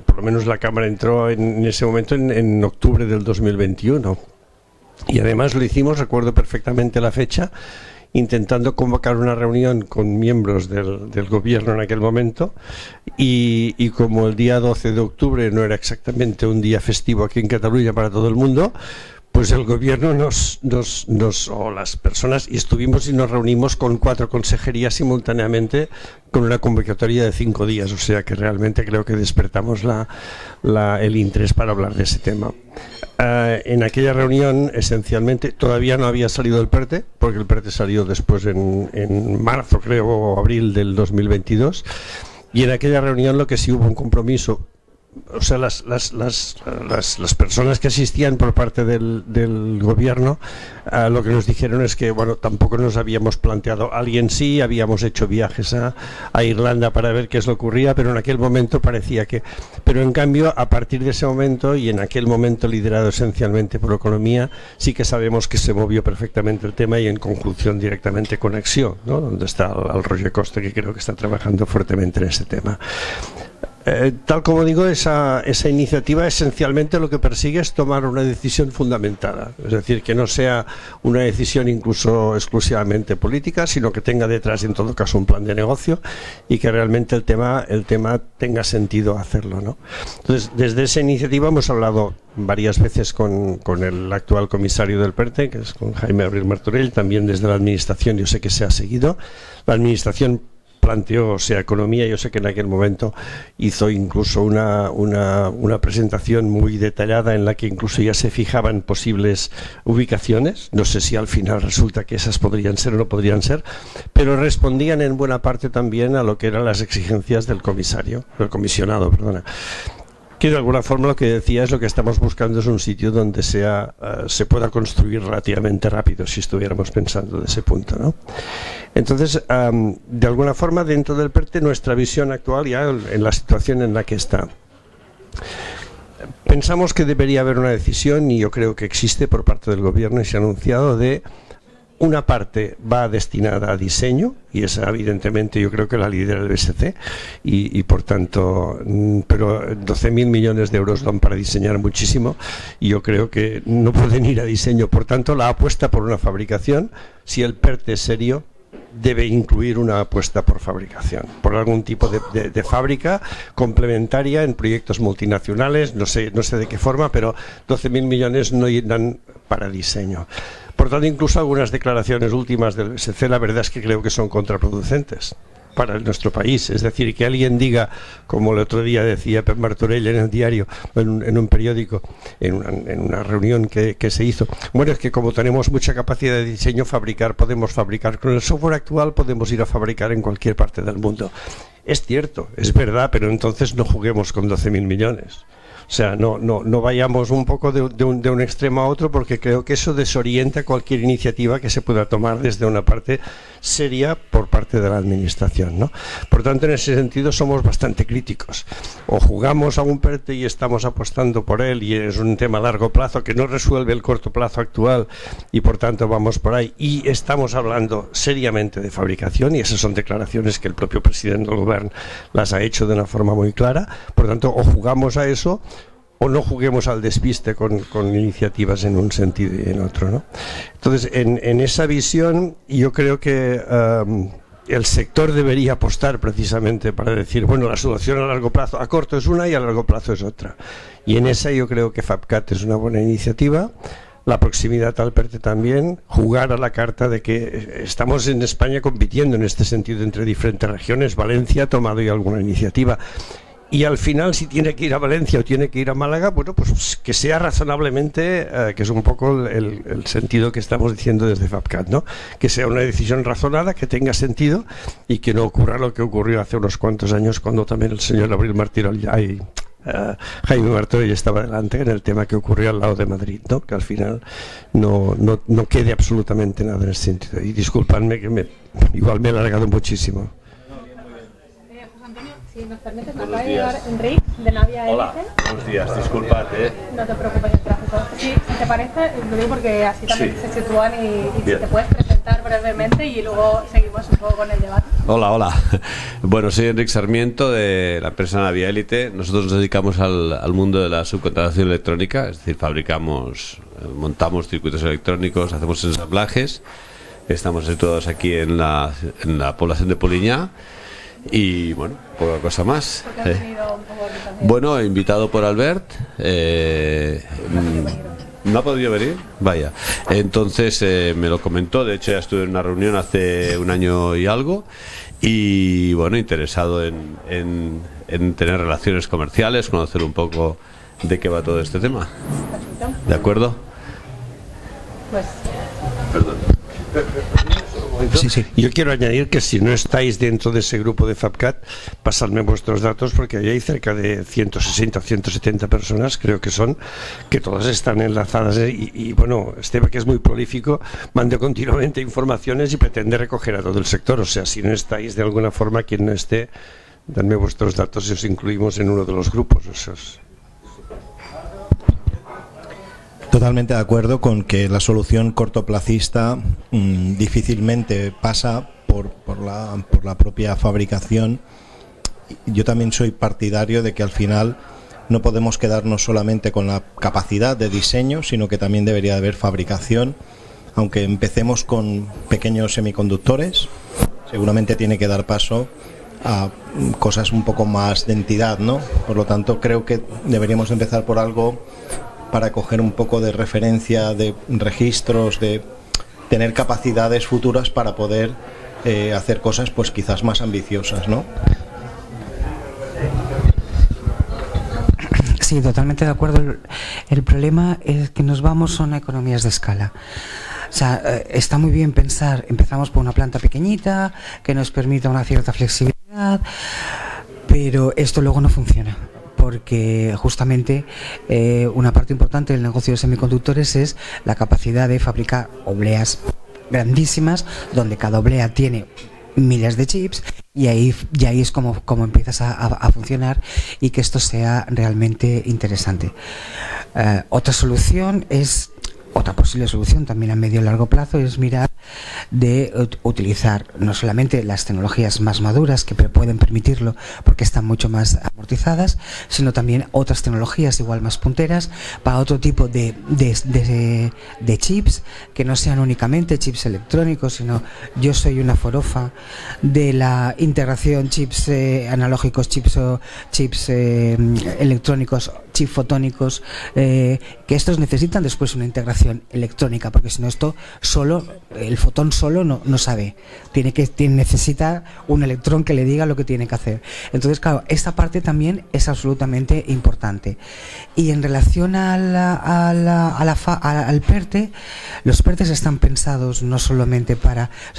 [SPEAKER 6] por lo menos la Cámara entró en ese momento en octubre del 2021. Y además lo hicimos, recuerdo perfectamente la fecha, intentando convocar una reunión con miembros del gobierno en aquel momento, y como el día 12 de octubre no era exactamente un día festivo aquí en Cataluña para todo el mundo, pues el gobierno o las personas, y estuvimos y nos reunimos con 4 consejerías simultáneamente, con una convocatoria de 5 días, o sea que realmente creo que despertamos el interés para hablar de ese tema. En aquella reunión, esencialmente, todavía no había salido el PERTE, porque el PERTE salió después en marzo, creo, o abril del 2022, y en aquella reunión lo que sí hubo un compromiso. O sea, las personas que asistían por parte del gobierno, lo que nos dijeron es que, bueno, tampoco nos habíamos planteado. Alguien sí, habíamos hecho viajes a Irlanda para ver qué es lo que ocurría, pero en aquel momento parecía que... Pero en cambio, a partir de ese momento, y en aquel momento liderado esencialmente por Economía, sí que sabemos que se movió perfectamente el tema, y en conjunción directamente con Acció, ¿no? Donde está el Roger Costa, que creo que está trabajando fuertemente en ese tema. Tal como digo, esa iniciativa esencialmente lo que persigue es tomar una decisión fundamentada, es decir, que no sea una decisión incluso exclusivamente política, sino que tenga detrás, en todo caso, un plan de negocio, y que realmente el tema tenga sentido hacerlo, ¿no? Entonces, desde esa iniciativa hemos hablado varias veces con el actual comisario del PERTE, que es con Jaime Abril Martorell. También desde la administración yo sé que se ha seguido. La administración planteó, o sea, Economía, yo sé que en aquel momento hizo incluso una presentación muy detallada en la que incluso ya se fijaban posibles ubicaciones. No sé si al final resulta que esas podrían ser o no podrían ser, pero respondían en buena parte también a lo que eran las exigencias del comisionado, que de alguna forma lo que decía es: lo que estamos buscando es un sitio donde se pueda construir relativamente rápido, si estuviéramos pensando de ese punto, ¿no? Entonces, de alguna forma, dentro del PERTE, nuestra visión actual, ya en la situación en la que está, pensamos que debería haber una decisión, y yo creo que existe por parte del gobierno, y se ha anunciado, de una parte va destinada a diseño, y esa evidentemente yo creo que la lidera el BSC, y por tanto, pero 12.000 millones de euros dan para diseñar muchísimo, y yo creo que no pueden ir a diseño. Por tanto, la apuesta por una fabricación, si el PERTE es serio, debe incluir una apuesta por fabricación, por algún tipo de fábrica complementaria en proyectos multinacionales, no sé de qué forma, pero 12.000 millones no dan para diseño. Por tanto, incluso algunas declaraciones últimas del BSC, la verdad es que creo que son contraproducentes, para nuestro país. Es decir, que alguien diga, como el otro día decía Pep Martorell en el diario, en un periódico, en una reunión que se hizo, bueno, es que como tenemos mucha capacidad de diseño, podemos fabricar. Con el software actual podemos ir a fabricar en cualquier parte del mundo. Es cierto, es verdad, pero entonces no juguemos con 12.000 millones. O sea, no vayamos un poco de un extremo a otro, porque creo que eso desorienta cualquier iniciativa que se pueda tomar desde una parte seria por parte de la administración, ¿no? Por tanto, en ese sentido somos bastante críticos. O jugamos a un PERTE y estamos apostando por él y es un tema a largo plazo que no resuelve el corto plazo actual y por tanto vamos por ahí y estamos hablando seriamente de fabricación, y esas son declaraciones que el propio presidente del Gobierno las ha hecho de una forma muy clara. Por tanto, o jugamos a eso o no juguemos al despiste con iniciativas en un sentido y en otro, ¿no? Entonces, en esa visión, yo creo que el sector debería apostar precisamente para decir, bueno, la solución a largo plazo, a corto es una y a largo plazo es otra. Y en esa yo creo que FabCat es una buena iniciativa. La proximidad al PERTE también, jugar a la carta de que estamos en España compitiendo en este sentido entre diferentes regiones. Valencia ha tomado ya alguna iniciativa. Y al final, si tiene que ir a Valencia o tiene que ir a Málaga, bueno, pues que sea razonablemente, que es un poco el sentido que estamos diciendo desde FabCat, ¿no? Que sea una decisión razonada, que tenga sentido y que no ocurra lo que ocurrió hace unos cuantos años cuando también el señor Jaime Martorell estaba delante en el tema que ocurrió al lado de Madrid, ¿no? Que al final no quede absolutamente nada en ese sentido. Y disculpadme que igual me he alargado muchísimo.
[SPEAKER 1] Si nos permites, me acaba de llegar Enrique de Navia Elite.
[SPEAKER 15] Hola, buenos días, disculpad.
[SPEAKER 1] No te preocupes, el tráfico. Sí, si te parece, lo digo porque así también se sitúan y si te puedes presentar brevemente y luego seguimos un poco con el debate.
[SPEAKER 15] Hola. Bueno, soy Enrique Sarmiento de la empresa Navia Elite. Nosotros nos dedicamos al mundo de la subcontratación electrónica, es decir, montamos circuitos electrónicos, hacemos ensamblajes. Estamos situados aquí en la población de Poliñá. Y bueno, poca cosa más. Bueno, invitado por Albert. No ha podido venir, vaya. Entonces me lo comentó. De hecho, ya estuve en una reunión hace un año y algo. Y bueno, interesado en tener relaciones comerciales, conocer un poco de qué va todo este tema. ¿De acuerdo?
[SPEAKER 1] Pues.
[SPEAKER 15] Perdón.
[SPEAKER 6] Sí. Yo quiero añadir que si no estáis dentro de ese grupo de FabCat, pasadme vuestros datos, porque ahí hay cerca de 160 o 170 personas, creo que son, que todas están enlazadas y bueno, Esteve, que es muy prolífico, manda continuamente informaciones y pretende recoger a todo el sector. O sea, si no estáis de alguna forma, quien no esté, dadme vuestros datos y os incluimos en uno de los grupos.
[SPEAKER 13] Totalmente de acuerdo con que la solución cortoplacista difícilmente pasa por la propia fabricación. Yo también soy partidario de que al final no podemos quedarnos solamente con la capacidad de diseño, sino que también debería haber fabricación. Aunque empecemos con pequeños semiconductores, seguramente tiene que dar paso a cosas un poco más de entidad, ¿no? Por lo tanto, creo que deberíamos empezar por algo para coger un poco de referencia, de registros, de tener capacidades futuras para poder hacer cosas pues quizás más ambiciosas, ¿no?
[SPEAKER 7] Sí, totalmente de acuerdo. El problema es que nos vamos a una economías de escala. O sea, está muy bien pensar, empezamos por una planta pequeñita que nos permita una cierta flexibilidad, pero esto luego no funciona. Porque justamente una parte importante del negocio de semiconductores es la capacidad de fabricar obleas grandísimas, donde cada oblea tiene miles de chips, y ahí es como empiezas a funcionar y que esto sea realmente interesante. Otra posible solución también a medio y largo plazo es mirar de utilizar no solamente las tecnologías más maduras que pueden permitirlo porque están mucho más amortizadas, sino también otras tecnologías igual más punteras para otro tipo de chips que no sean únicamente chips electrónicos, sino yo soy una forofa de la integración chips analógicos, chips electrónicos, chips fotónicos, que estos necesitan después una integración electrónica, porque si no esto solo, el fotón solo no sabe, necesita un electrón que le diga lo que tiene que hacer. Entonces, claro, esta parte también es absolutamente importante. Y en relación al PERTE, los PERTES están pensados no solamente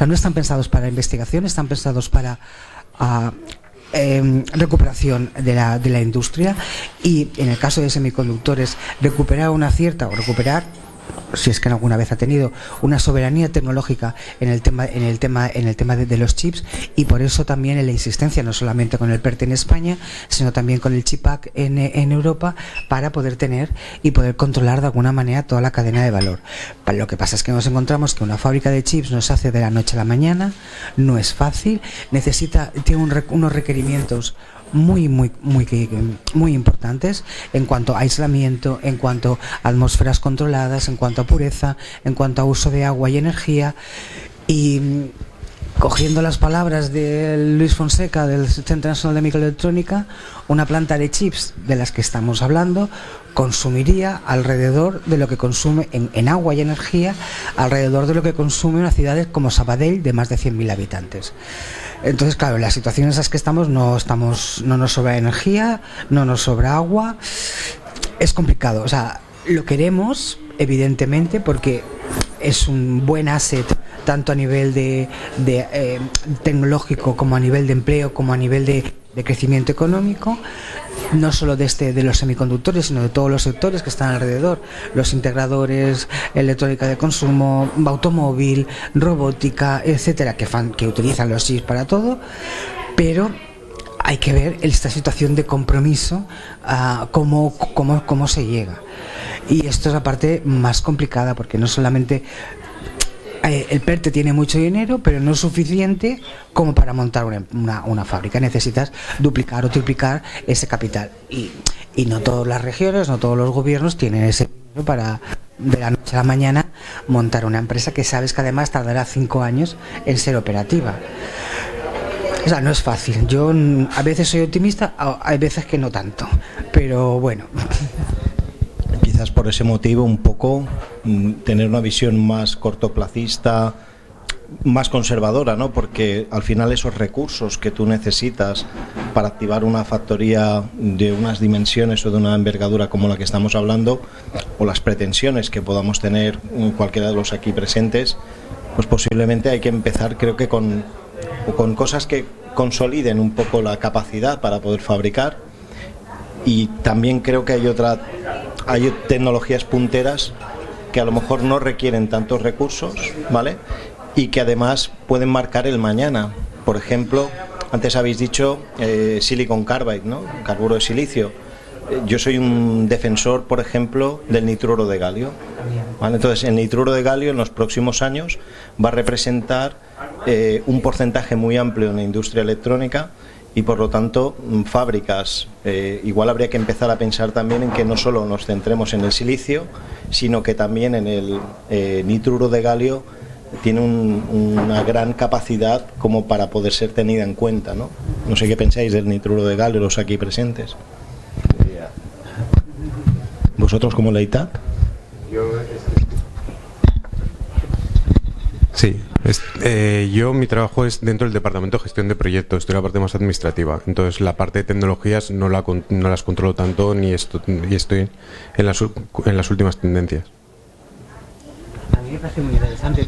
[SPEAKER 7] no están pensados para investigación, están pensados para recuperación de la industria, y en el caso de semiconductores recuperar si es que alguna vez ha tenido una soberanía tecnológica en el tema de los chips, y por eso también en la insistencia no solamente con el PERTE en España, sino también con el CHIPAC en Europa, para poder tener y poder controlar de alguna manera toda la cadena de valor. Lo que pasa es que nos encontramos que una fábrica de chips no se hace de la noche a la mañana, no es fácil, tiene unos requerimientos muy importantes en cuanto a aislamiento, en cuanto a atmósferas controladas, en cuanto a pureza, en cuanto a uso de agua y energía. Y cogiendo las palabras de Luis Fonseca del Centro Nacional de Microelectrónica, una planta de chips de las que estamos hablando consumiría alrededor de lo que consume en agua y energía, alrededor de lo que consume una ciudad como Sabadell de más de 100.000 habitantes. Entonces, claro, en las situaciones en las que estamos no nos sobra energía, no nos sobra agua, es complicado. O sea, lo queremos, evidentemente, porque es un buen asset tanto a nivel de tecnológico, como a nivel de empleo, como a nivel de crecimiento económico, no solo de los semiconductores, sino de todos los sectores que están alrededor, los integradores, electrónica de consumo, automóvil, robótica, etcétera, que utilizan los chips para todo. Pero hay que ver esta situación de compromiso, cómo se llega. Y esto es la parte más complicada, porque no solamente el PERTE tiene mucho dinero, pero no es suficiente como para montar una fábrica. Necesitas duplicar o triplicar ese capital, y no todas las regiones, no todos los gobiernos tienen ese dinero para de la noche a la mañana montar una empresa que sabes que además tardará 5 años en ser operativa. O sea, no es fácil. Yo a veces soy optimista, hay veces que no tanto, pero bueno.
[SPEAKER 13] Quizás por ese motivo un poco tener una visión más cortoplacista, más conservadora, ¿no? Porque al final esos recursos que tú necesitas para activar una factoría de unas dimensiones o de una envergadura como la que estamos hablando, o las pretensiones que podamos tener cualquiera de los aquí presentes, pues posiblemente hay que empezar, creo que con cosas que consoliden un poco la capacidad para poder fabricar. Y también creo que hay tecnologías punteras que a lo mejor no requieren tantos recursos, ¿vale? Y que además pueden marcar el mañana. Por ejemplo, antes habéis dicho silicon carbide, ¿no? Carburo de silicio. Yo soy un defensor, por ejemplo, del nitruro de galio, ¿vale? Entonces, el nitruro de galio en los próximos años va a representar un porcentaje muy amplio en la industria electrónica. Y por lo tanto, fábricas, igual habría que empezar a pensar también en que no solo nos centremos en el silicio, sino que también en el nitruro de galio tiene una gran capacidad como para poder ser tenida en cuenta, ¿no? No sé qué pensáis del nitruro de galio, los aquí presentes. ¿Vosotros como la ITAC?
[SPEAKER 9] Sí, mi trabajo es dentro del departamento de gestión de proyectos, estoy en la parte más administrativa, entonces la parte de tecnologías no las controlo tanto y estoy en las últimas tendencias.
[SPEAKER 7] A mí me parece muy interesante.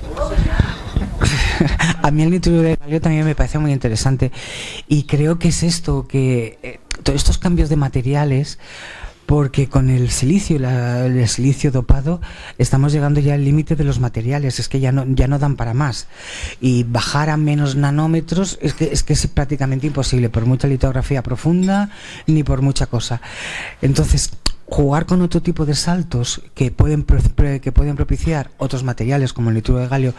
[SPEAKER 7] A mí el nitruro de galio también me parece muy interesante, y creo que es esto, que todos estos cambios de materiales, porque con el silicio dopado estamos llegando ya al límite de los materiales, es que ya no dan para más, y bajar a menos nanómetros es que es prácticamente imposible, por mucha litografía profunda ni por mucha cosa. Entonces, jugar con otro tipo de saltos que pueden propiciar otros materiales como el nitruro de galio.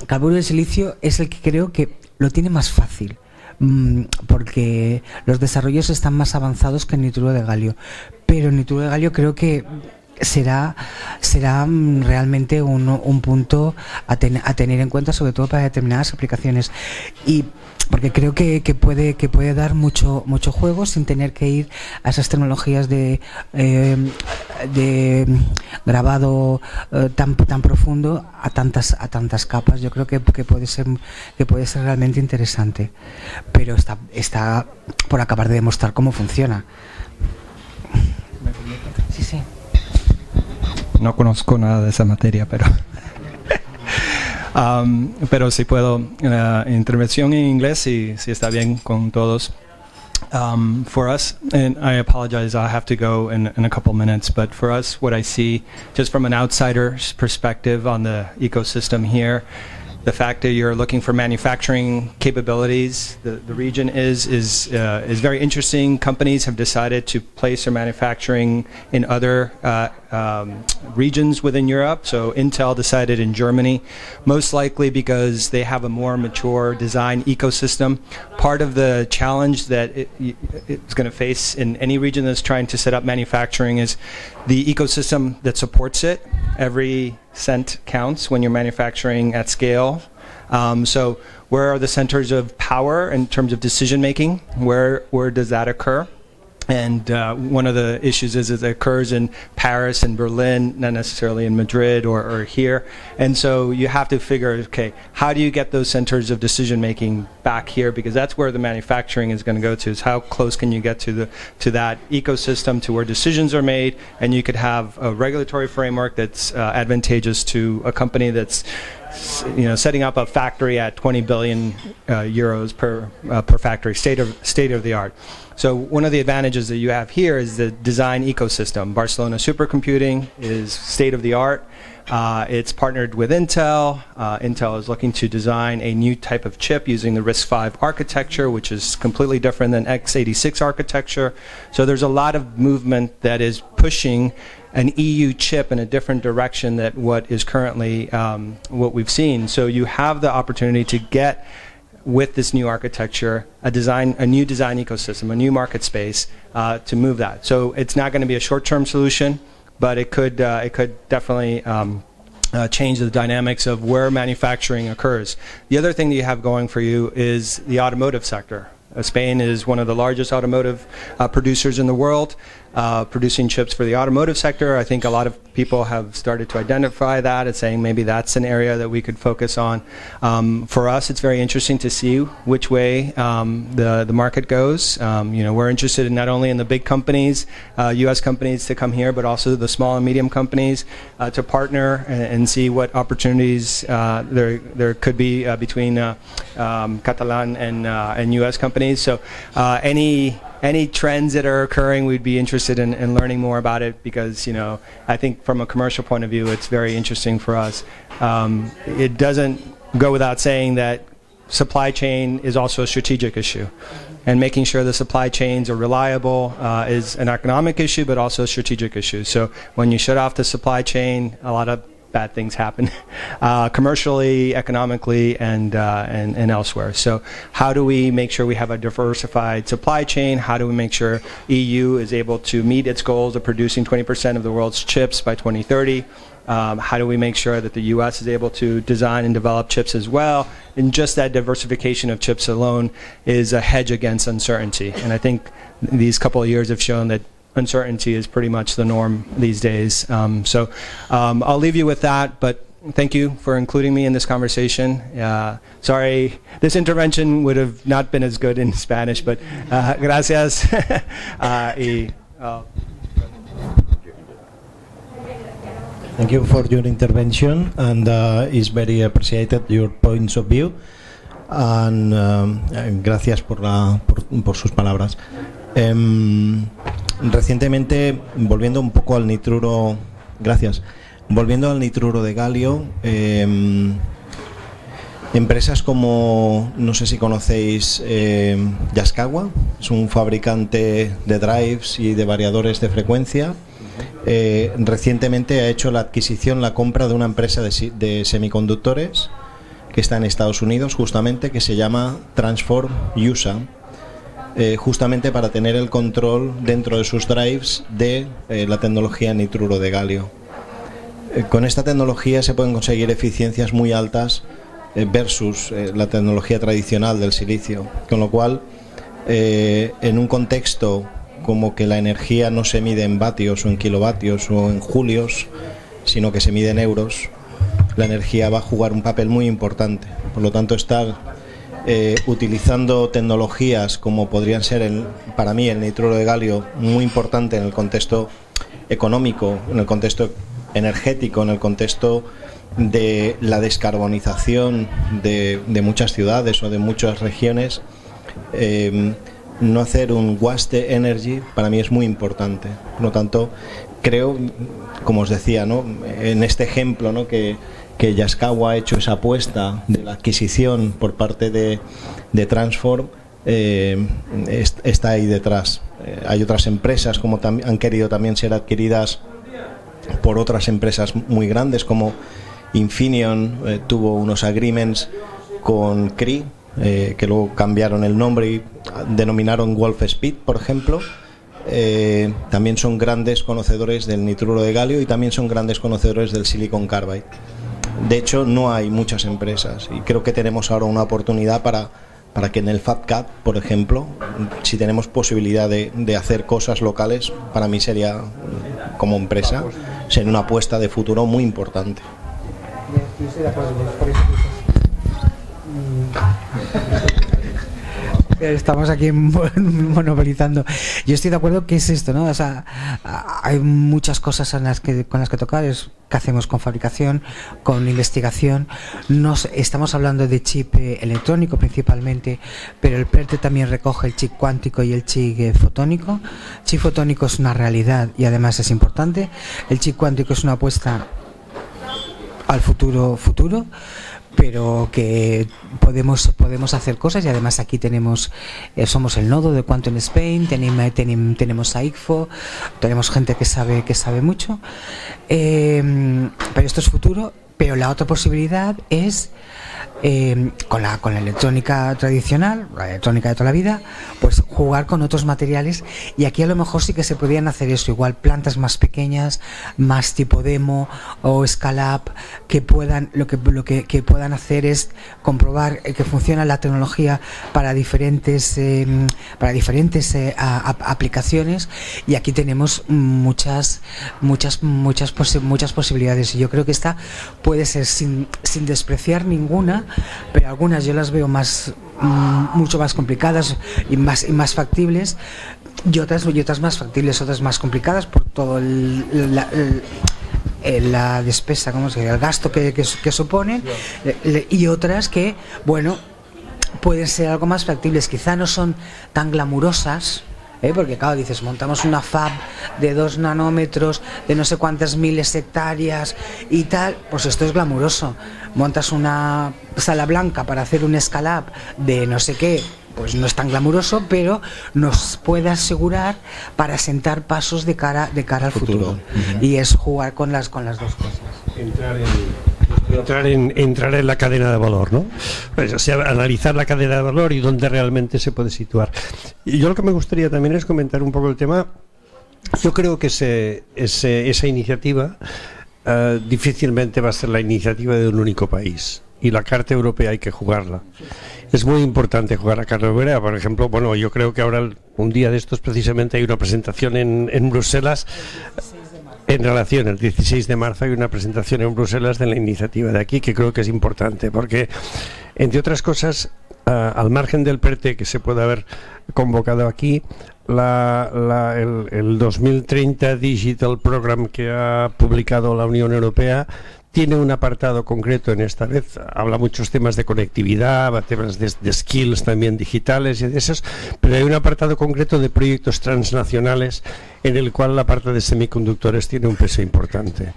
[SPEAKER 7] Carburo de silicio es el que creo que lo tiene más fácil, porque los desarrollos están más avanzados que en nitruro de galio, pero en nitruro de galio creo que será realmente un punto a tener en cuenta, sobre todo para determinadas aplicaciones, y porque creo que puede dar mucho juego sin tener que ir a esas tecnologías de grabado tan profundo a tantas capas. Yo creo que puede ser realmente interesante, pero está por acabar de demostrar cómo funciona. Sí.
[SPEAKER 10] No conozco nada de esa materia, pero si puedo, intervención en inglés, si está bien con todos. For us, and I apologize, I have to go in a couple minutes, but for us, what I see, just from an outsider's perspective on the ecosystem here, the fact that you're looking for manufacturing capabilities, the region is very interesting. Companies have decided to place their manufacturing in other regions within Europe. So Intel decided in Germany, most likely because they have a more mature design ecosystem. Part of the challenge that it's going to face in any region that's trying to set up manufacturing is the ecosystem that supports it. Every cent counts when you're manufacturing at scale. So where are the centers of power in terms of decision making? Where does that occur? And one of the issues is it occurs in Paris and Berlin, not necessarily in Madrid or here. And so you have to figure, okay, how do you get those centers of decision making back here? Because that's where the manufacturing is going to go to. Is how close can you get to that ecosystem, to where decisions are made, and you could have a regulatory framework that's advantageous to a company that's setting up a factory at 20 billion euros per factory, state of the art. So one of the advantages that you have here is the design ecosystem. Barcelona Supercomputing is state of the art. It's partnered with Intel. Intel is looking to design a new type of chip using the RISC-V architecture, which is completely different than x86 architecture. So there's a lot of movement that is pushing an EU chip in a different direction than what is currently what we've seen. So you have the opportunity to get, with this new architecture, a new design ecosystem, a new market space to move that. So it's not going to be a short-term solution, but it could definitely change the dynamics of where manufacturing occurs. The other thing that you have going for you is the automotive sector. Spain is one of the largest automotive producers in the world, producing chips for the automotive sector. I think a lot of people have started to identify that as saying maybe that's an area that we could focus on. For us, it's very interesting to see which way the market goes. We're interested in not only in the big companies, U.S. companies to come here, but also the small and medium companies to partner and see what opportunities there could be between Catalan and U.S. companies. So any trends that are occurring, we'd be interested in learning more about it, because I think from a commercial point of view, it's very interesting for us. It doesn't go without saying that supply chain is also a strategic issue, and making sure the supply chains are reliable is an economic issue, but also a strategic issue. So when you shut off the supply chain, a lot of bad things happen commercially, economically, and elsewhere. So how do we make sure we have a diversified supply chain? How do we make sure EU is able to meet its goals of producing 20% of the world's chips by 2030? How do we make sure that the U.S. is able to design and develop chips as well? And just that diversification of chips alone is a hedge against uncertainty. And I think these couple of years have shown that uncertainty is pretty much the norm these days. So I'll leave you with that, but thank you for including me in this conversation. Sorry, this intervention would have not been as good in Spanish, but gracias.
[SPEAKER 13] Thank you for your intervention, and it's very appreciated your points of view. And gracias por sus palabras. Recientemente, volviendo un poco al nitruro, volviendo al nitruro de galio, empresas como, no sé si conocéis, Yaskawa, es un fabricante de drives y de variadores de frecuencia. Recientemente ha hecho la compra de una empresa de semiconductores que está en Estados Unidos justamente, que se llama Transform USA, justamente para tener el control dentro de sus drives de la tecnología nitruro de galio. Con esta tecnología se pueden conseguir eficiencias muy altas versus la tecnología tradicional del silicio, con lo cual en un contexto como que la energía no se mide en vatios o en kilovatios o en julios, sino que se mide en euros, la energía va a jugar un papel muy importante. Por lo tanto, estar utilizando tecnologías como podrían ser para mí el nitruro de galio, muy importante en el contexto económico, en el contexto energético, en el contexto de la descarbonización de muchas ciudades o de muchas regiones. No hacer un waste energy para mí es muy importante. Por lo tanto, creo, como os decía, ¿no?, en este ejemplo, ¿no?, que Yaskawa ha hecho esa apuesta de la adquisición por parte de Transform, está ahí detrás. Hay otras empresas como han querido también ser adquiridas por otras empresas muy grandes, como Infineon tuvo unos agreements con Cree, que luego cambiaron el nombre y denominaron Wolfspeed, por ejemplo. También son grandes conocedores del nitruro de galio y también son grandes conocedores del silicon carbide. De hecho, no hay muchas empresas y creo que tenemos ahora una oportunidad para que en el FabCat, por ejemplo, si tenemos posibilidad de hacer cosas locales, para mí sería, como empresa, sería una apuesta de futuro muy importante.
[SPEAKER 7] Estamos aquí monopolizando. Yo estoy de acuerdo que es esto, ¿no? O sea, hay muchas cosas con las que tocar. Es qué hacemos con fabricación, con investigación. Estamos hablando de chip electrónico principalmente, pero el PERTE también recoge el chip cuántico y el chip fotónico. Chip fotónico es una realidad y además es importante. El chip cuántico es una apuesta al futuro, pero que podemos hacer cosas y además aquí somos el nodo de Quantum Spain, tenemos a ICFO, tenemos gente que sabe mucho, pero esto es futuro. Pero la otra posibilidad es con la electrónica tradicional, la electrónica de toda la vida, pues jugar con otros materiales, y aquí a lo mejor sí que se podrían hacer eso, igual plantas más pequeñas, más tipo demo o scale-up, que puedan que puedan hacer es comprobar que funciona la tecnología para diferentes aplicaciones, y aquí tenemos muchas posibilidades, y yo creo que esta puede ser sin despreciar ninguna, pero algunas yo las veo mucho más complicadas y más factibles, y otras más factibles, otras más complicadas por todo la despesa, el gasto que suponen, y otras que, bueno, pueden ser algo más factibles, quizá no son tan glamurosas, porque claro, dices, montamos una fab de 2 nanómetros, de no sé cuántas miles hectáreas y tal, pues esto es glamuroso. Montas una sala blanca para hacer un scale-up de no sé qué, pues no es tan glamuroso, pero nos puede asegurar para sentar pasos de cara al futuro. Uh-huh. Y es jugar con las dos cosas.
[SPEAKER 6] Entrar en la cadena de valor, ¿no? Pues, o sea, analizar la cadena de valor y dónde realmente se puede situar. Y yo lo que me gustaría también es comentar un poco el tema. Yo creo que esa iniciativa difícilmente va a ser la iniciativa de un único país, y la Carta Europea hay que jugarla. Es muy importante jugar la Carta Europea. Por ejemplo, bueno, yo creo que ahora, un día de estos precisamente, hay una presentación en Bruselas. En relación al 16 de marzo hay una presentación en Bruselas de la iniciativa de aquí, que creo que es importante, porque, entre otras cosas, al margen del PERTE que se puede haber convocado aquí, el 2030 Digital Program que ha publicado la Unión Europea tiene un apartado concreto en esta vez, habla muchos temas de conectividad, temas de skills también digitales y de esos, pero hay un apartado concreto de proyectos transnacionales en el cual la parte de semiconductores tiene un peso importante.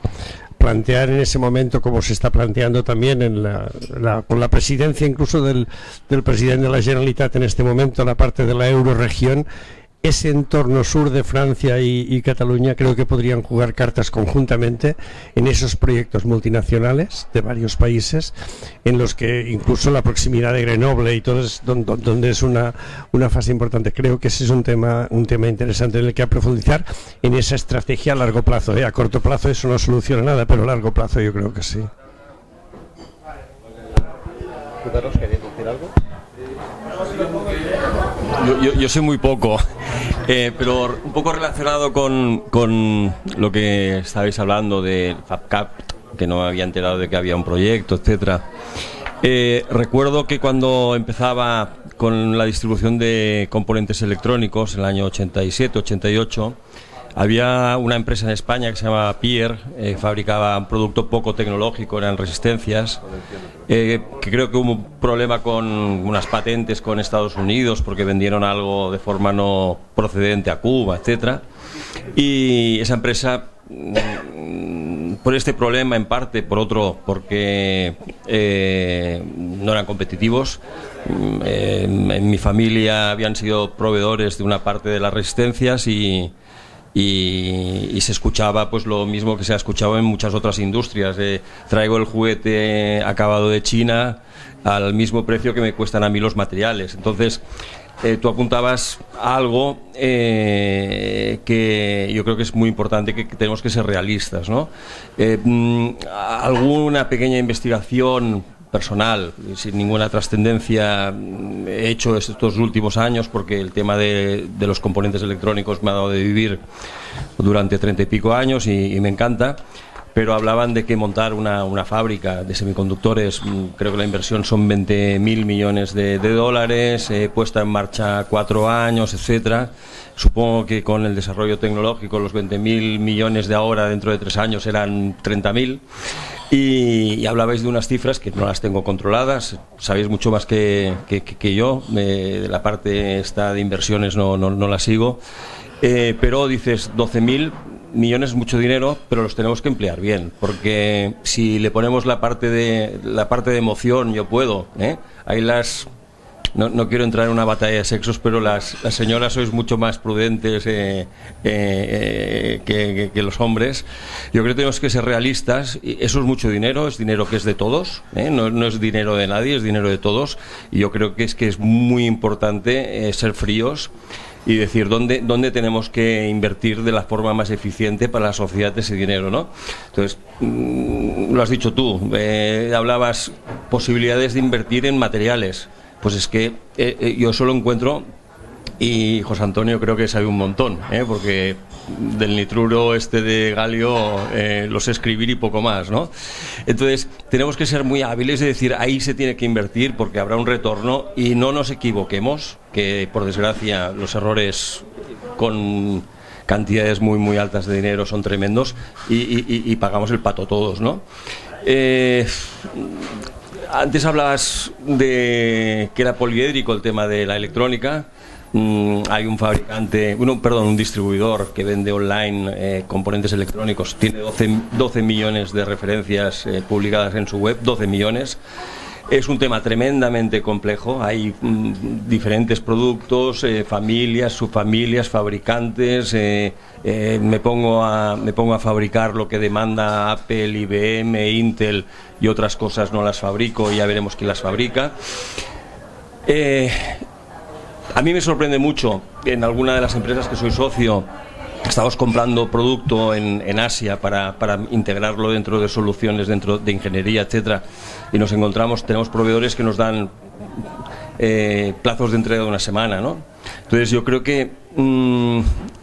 [SPEAKER 6] Plantear en ese momento, como se está planteando también con la presidencia incluso del presidente de la Generalitat en este momento, la parte de la euroregión, ese entorno sur de Francia y Cataluña creo que podrían jugar cartas conjuntamente en esos proyectos multinacionales de varios países, en los que incluso la proximidad de Grenoble y todo es donde es una fase importante. Creo que ese es un tema interesante en el que profundizar en esa estrategia a largo plazo. A corto plazo eso no soluciona nada, pero a largo plazo yo creo que sí.
[SPEAKER 11] Carlos, ¿querías decir algo? Yo sé muy poco, pero un poco relacionado con lo que estabais hablando de FabCap, que no me había enterado de que había un proyecto, etcétera. Recuerdo que cuando empezaba con la distribución de componentes electrónicos en el año 87-88, había una empresa en España que se llamaba Pier, fabricaba un producto poco tecnológico, eran resistencias, que creo que hubo un problema con unas patentes con Estados Unidos porque vendieron algo de forma no procedente a Cuba, etcétera. Y esa empresa, por este problema en parte, por otro, porque no eran competitivos. En mi familia habían sido proveedores de una parte de las resistencias y se escuchaba pues lo mismo que se ha escuchado en muchas otras industrias. Traigo el juguete acabado de China al mismo precio que me cuestan a mí los materiales. Entonces tú apuntabas a algo que yo creo que es muy importante, que tenemos que ser realistas, ¿no? Alguna pequeña investigación personal, sin ninguna trascendencia, he hecho estos últimos años, porque el tema de los componentes electrónicos me ha dado de vivir durante 30 y pico años y me encanta. Pero hablaban de que montar una fábrica de semiconductores, creo que la inversión son 20.000 millones de dólares, puesta en marcha 4 años, etcétera. Supongo que con el desarrollo tecnológico los 20.000 millones de ahora dentro de 3 años eran 30.000. Y hablabais de unas cifras que no las tengo controladas, sabéis mucho más que yo, de la parte esta de inversiones no la sigo, pero dices 12.000 millones es mucho dinero, pero los tenemos que emplear bien, porque si le ponemos la parte de emoción, yo puedo, ahí no quiero entrar en una batalla de sexos, pero las señoras sois mucho más prudentes que los hombres. Yo creo que tenemos que ser realistas. Eso es mucho dinero, es dinero que es de todos, no es dinero de nadie, es dinero de todos. Y yo creo que es muy importante ser fríos y decir dónde tenemos que invertir de la forma más eficiente para la sociedad ese dinero, ¿no? Entonces, lo has dicho tú, hablabas posibilidades de invertir en materiales. Pues es que yo solo encuentro, y José Antonio creo que sabe un montón, porque del nitruro de galio lo sé escribir y poco más, ¿no? Entonces tenemos que ser muy hábiles de decir ahí se tiene que invertir porque habrá un retorno y no nos equivoquemos, que por desgracia los errores con cantidades muy altas de dinero son tremendos y pagamos el pato todos, ¿no? Antes hablabas de que era poliédrico el tema de la electrónica. Hay un fabricante, un distribuidor que vende online componentes electrónicos. Tiene 12 millones de referencias publicadas en su web, 12 millones. Es un tema tremendamente complejo. Hay diferentes productos, familias, subfamilias, fabricantes. Me pongo a fabricar lo que demanda Apple, IBM, Intel y otras cosas no las fabrico, ya veremos quién las fabrica. A mí me sorprende mucho en alguna de las empresas que soy socio. Estamos comprando producto en Asia para integrarlo dentro de soluciones, dentro de ingeniería, etcétera, y tenemos proveedores que nos dan plazos de entrega de una semana, ¿no? Entonces yo creo que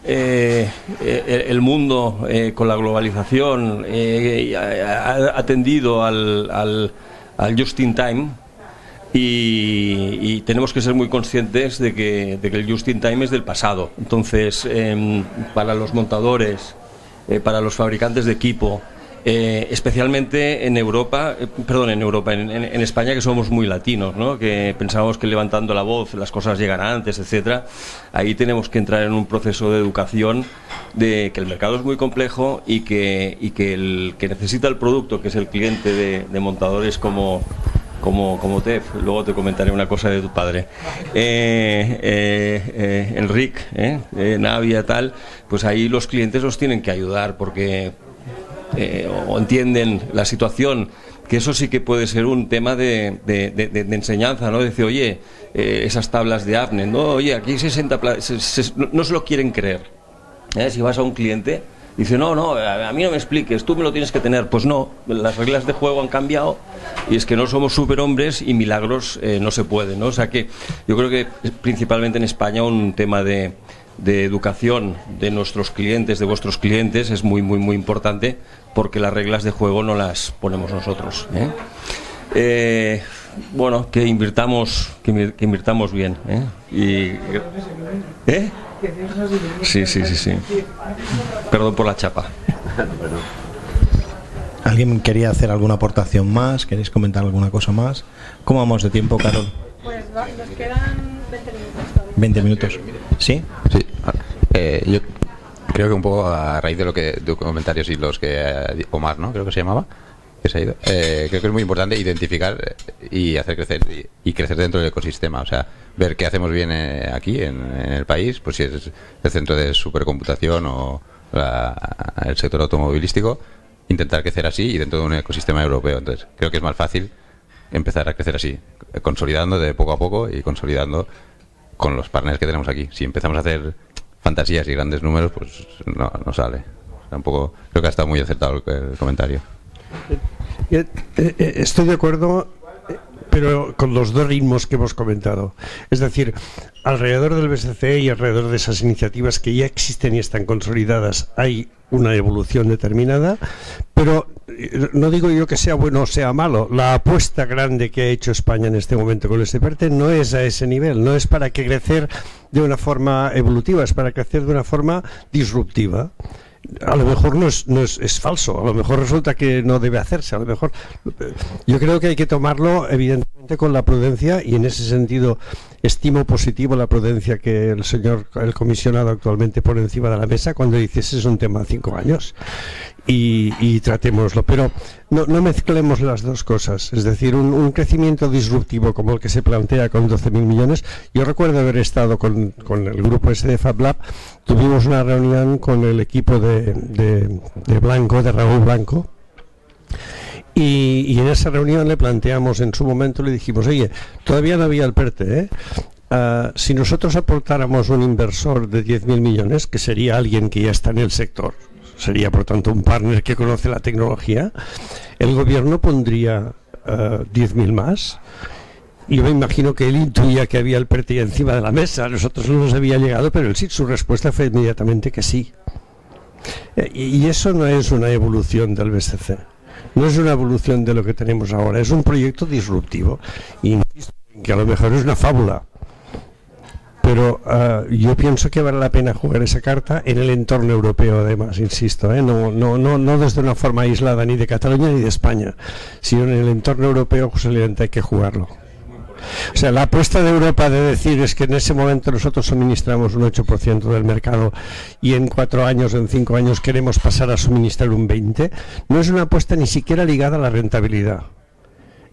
[SPEAKER 11] el mundo con la globalización ha tendido al just in time. Y tenemos que ser muy conscientes de que el just in time es del pasado. Entonces, para los montadores, para los fabricantes de equipo, especialmente en España, que somos muy latinos, ¿no? Que pensamos que levantando la voz las cosas llegan antes, etcétera. Ahí tenemos que entrar en un proceso de educación de que el mercado es muy complejo y que el que necesita el producto, que es el cliente de montadores como como Tef. Luego te comentaré una cosa de tu padre. Enric, Navia, tal, pues ahí los clientes los tienen que ayudar porque o entienden la situación, que eso sí que puede ser un tema de enseñanza, ¿no? Decir, oye, esas tablas de APNET, ¿no? Oye, aquí hay 60 no se lo quieren creer. Si vas a un cliente, dice, no, a mí no me expliques, tú me lo tienes que tener. Pues no, las reglas de juego han cambiado y es que no somos superhombres y milagros no se pueden, ¿no? O sea que yo creo que principalmente en España un tema de educación de nuestros clientes, de vuestros clientes, es muy, muy, muy importante, porque las reglas de juego no las ponemos nosotros, bueno, que invirtamos bien, Sí. Perdón por la chapa.
[SPEAKER 13] ¿Alguien quería hacer alguna aportación más? ¿Queréis comentar alguna cosa más? ¿Cómo vamos de tiempo, Carol?
[SPEAKER 1] Pues nos quedan 20 minutos todavía.
[SPEAKER 13] 20 minutos. ¿Sí?
[SPEAKER 14] Sí. Yo creo que un poco a raíz de lo que de comentarios y los que Omar, ¿no? Creo que se llamaba, que se ha ido. Creo que es muy importante identificar y hacer crecer y crecer dentro del ecosistema. O sea, ver qué hacemos bien aquí en el país, pues si es el centro de supercomputación o el sector automovilístico, intentar crecer así y dentro de un ecosistema europeo. Entonces, creo que es más fácil empezar a crecer así, consolidando de poco a poco y consolidando con los partners que tenemos aquí. Si empezamos a hacer fantasías y grandes números, pues no sale. Tampoco creo que ha estado muy acertado el comentario.
[SPEAKER 6] Estoy de acuerdo, pero con los dos ritmos que hemos comentado. Es decir, alrededor del BSC y alrededor de esas iniciativas que ya existen y están consolidadas, hay una evolución determinada, pero no digo yo que sea bueno o sea malo. La apuesta grande que ha hecho España en este momento con el SPERTE no es a ese nivel, no es para que crecer de una forma evolutiva, es para crecer de una forma disruptiva. A lo mejor no es falso, a lo mejor resulta que no debe hacerse, a lo mejor yo creo que hay que tomarlo evidentemente con la prudencia, y en ese sentido estimo positivo la prudencia que el comisionado actualmente pone encima de la mesa cuando dice ese es un tema de 5 años y tratémoslo, pero no mezclemos las dos cosas. Es decir, un crecimiento disruptivo como el que se plantea con 12.000 millones. Yo recuerdo haber estado con el grupo ese de Fab Lab. Tuvimos una reunión con el equipo de Raúl Blanco, y en esa reunión le planteamos en su momento, le dijimos, oye, todavía no había el PERTE, si nosotros aportáramos un inversor de 10.000 millones, que sería alguien que ya está en el sector, sería por tanto un partner que conoce la tecnología, el gobierno pondría 10.000 más. Yo me imagino que él intuía que había el PERTE encima de la mesa. A nosotros no nos había llegado, pero él sí, su respuesta fue inmediatamente que sí. Y eso no es una evolución del BSC, no es una evolución de lo que tenemos ahora, es un proyecto disruptivo. Insisto en que a lo mejor es una fábula, pero yo pienso que vale la pena jugar esa carta en el entorno europeo, además, insisto, no desde una forma aislada ni de Cataluña ni de España, sino en el entorno europeo, posiblemente hay que jugarlo. O sea, la apuesta de Europa de decir es que en ese momento nosotros suministramos un 8% del mercado y en 4 años, en 5 años queremos pasar a suministrar un 20%, no es una apuesta ni siquiera ligada a la rentabilidad.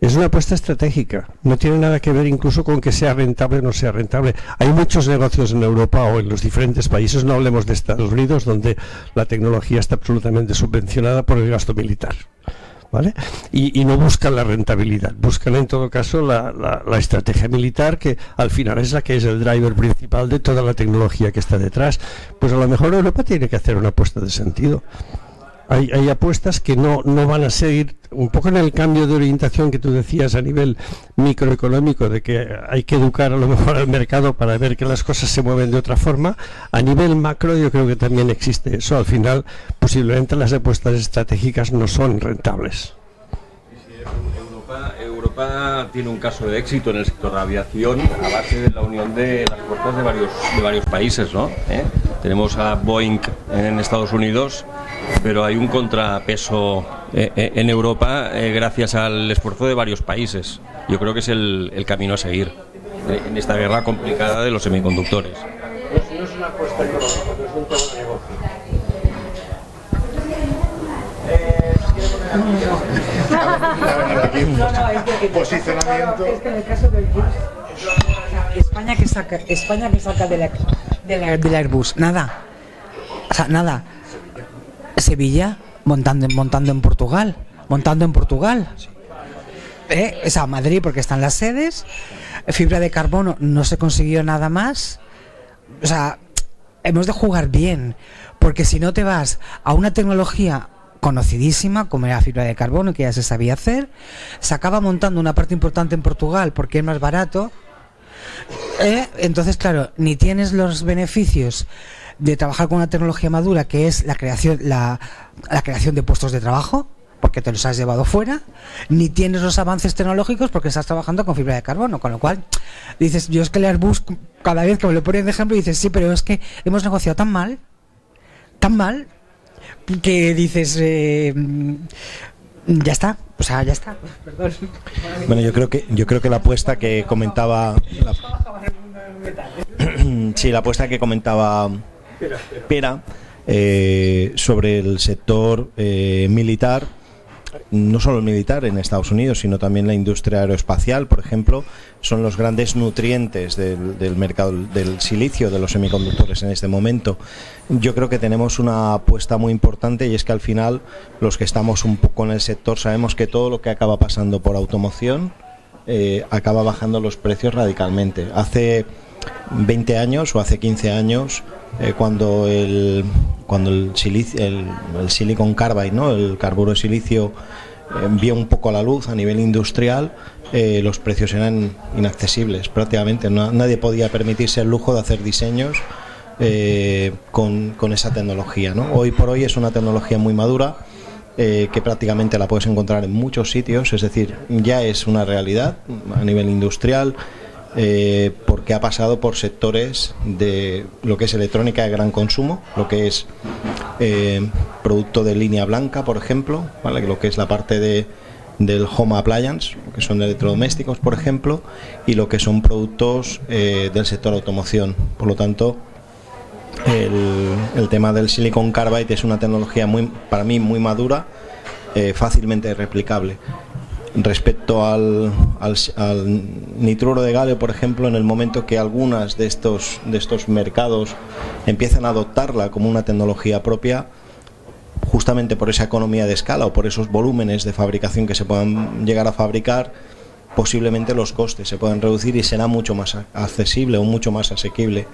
[SPEAKER 6] Es una apuesta estratégica, no tiene nada que ver incluso con que sea rentable o no sea rentable. Hay muchos negocios en Europa o en los diferentes países, no hablemos de Estados Unidos, donde la tecnología está absolutamente subvencionada por el gasto militar, ¿vale? Y no buscan la rentabilidad, buscan en todo caso la estrategia militar, que al final es la que es el driver principal de toda la tecnología que está detrás. Pues a lo mejor Europa tiene que hacer una apuesta de sentido. Hay apuestas que no van a seguir un poco en el cambio de orientación que tú decías a nivel microeconómico, de que hay que educar a lo mejor al mercado para ver que las cosas se mueven de otra forma. A nivel macro yo creo que también existe eso. Al final posiblemente las apuestas estratégicas no son rentables.
[SPEAKER 11] Europa tiene un caso de éxito en el sector de aviación a base de la unión de las fuerzas de varios países, ¿no? Tenemos a Boeing en Estados Unidos, pero hay un contrapeso en Europa gracias al esfuerzo de varios países. Yo creo que es el camino a seguir en esta guerra complicada de los semiconductores.
[SPEAKER 6] No es una apuesta económica, es un tema de negocio.
[SPEAKER 12] Posicionamiento.
[SPEAKER 7] Es que en el caso del bus, España que saca del Airbus, nada. O sea, nada. Sevilla montando en Portugal. O sea, Madrid porque están las sedes. Fibra de carbono no se consiguió nada más. O sea, hemos de jugar bien, porque si no te vas a una tecnología conocidísima como era fibra de carbono, que ya se sabía hacer, se acaba montando una parte importante en Portugal porque es más barato. Entonces, claro, ni tienes los beneficios de trabajar con una tecnología madura, que es la creación de puestos de trabajo, porque te los has llevado fuera, ni tienes los avances tecnológicos porque estás trabajando con fibra de carbono, con lo cual dices, yo es que el Airbus, cada vez que me lo ponen de ejemplo, dices, sí, pero es que hemos negociado tan mal, que dices, ya está, o sea, ya está, perdón.
[SPEAKER 13] Bueno, yo creo que la apuesta que comentaba la apuesta que comentaba Pera sobre el sector militar, no solo el militar en Estados Unidos, sino también la industria aeroespacial, por ejemplo, son los grandes nutrientes del mercado del silicio, de los semiconductores en este momento. Yo creo que tenemos una apuesta muy importante, y es que al final los que estamos un poco en el sector sabemos que todo lo que acaba pasando por automoción acaba bajando los precios radicalmente. Hace 20 años o hace 15 años, cuando el silicon carbide, ¿no?, el carburo de silicio, vio un poco a la luz a nivel industrial, los precios eran inaccesibles prácticamente. Nadie podía permitirse el lujo de hacer diseños con esa tecnología, ¿no? Hoy por hoy es una tecnología muy madura, que prácticamente la puedes encontrar en muchos sitios, es decir, ya es una realidad a nivel industrial. Porque ha pasado por sectores de lo que es electrónica de gran consumo, lo que es producto de línea blanca, por ejemplo, ¿vale?, lo que es la parte del home appliance, que son electrodomésticos, por ejemplo, y lo que son productos del sector automoción. Por lo tanto, el tema del silicon carbide es una tecnología para mí muy madura, fácilmente replicable. Respecto al nitruro de galio, por ejemplo, en el momento que algunas de estos mercados empiezan a adoptarla como una tecnología propia, justamente por esa economía de escala o por esos volúmenes de fabricación que se puedan llegar a fabricar, posiblemente los costes se puedan reducir y será mucho más accesible o mucho más asequible.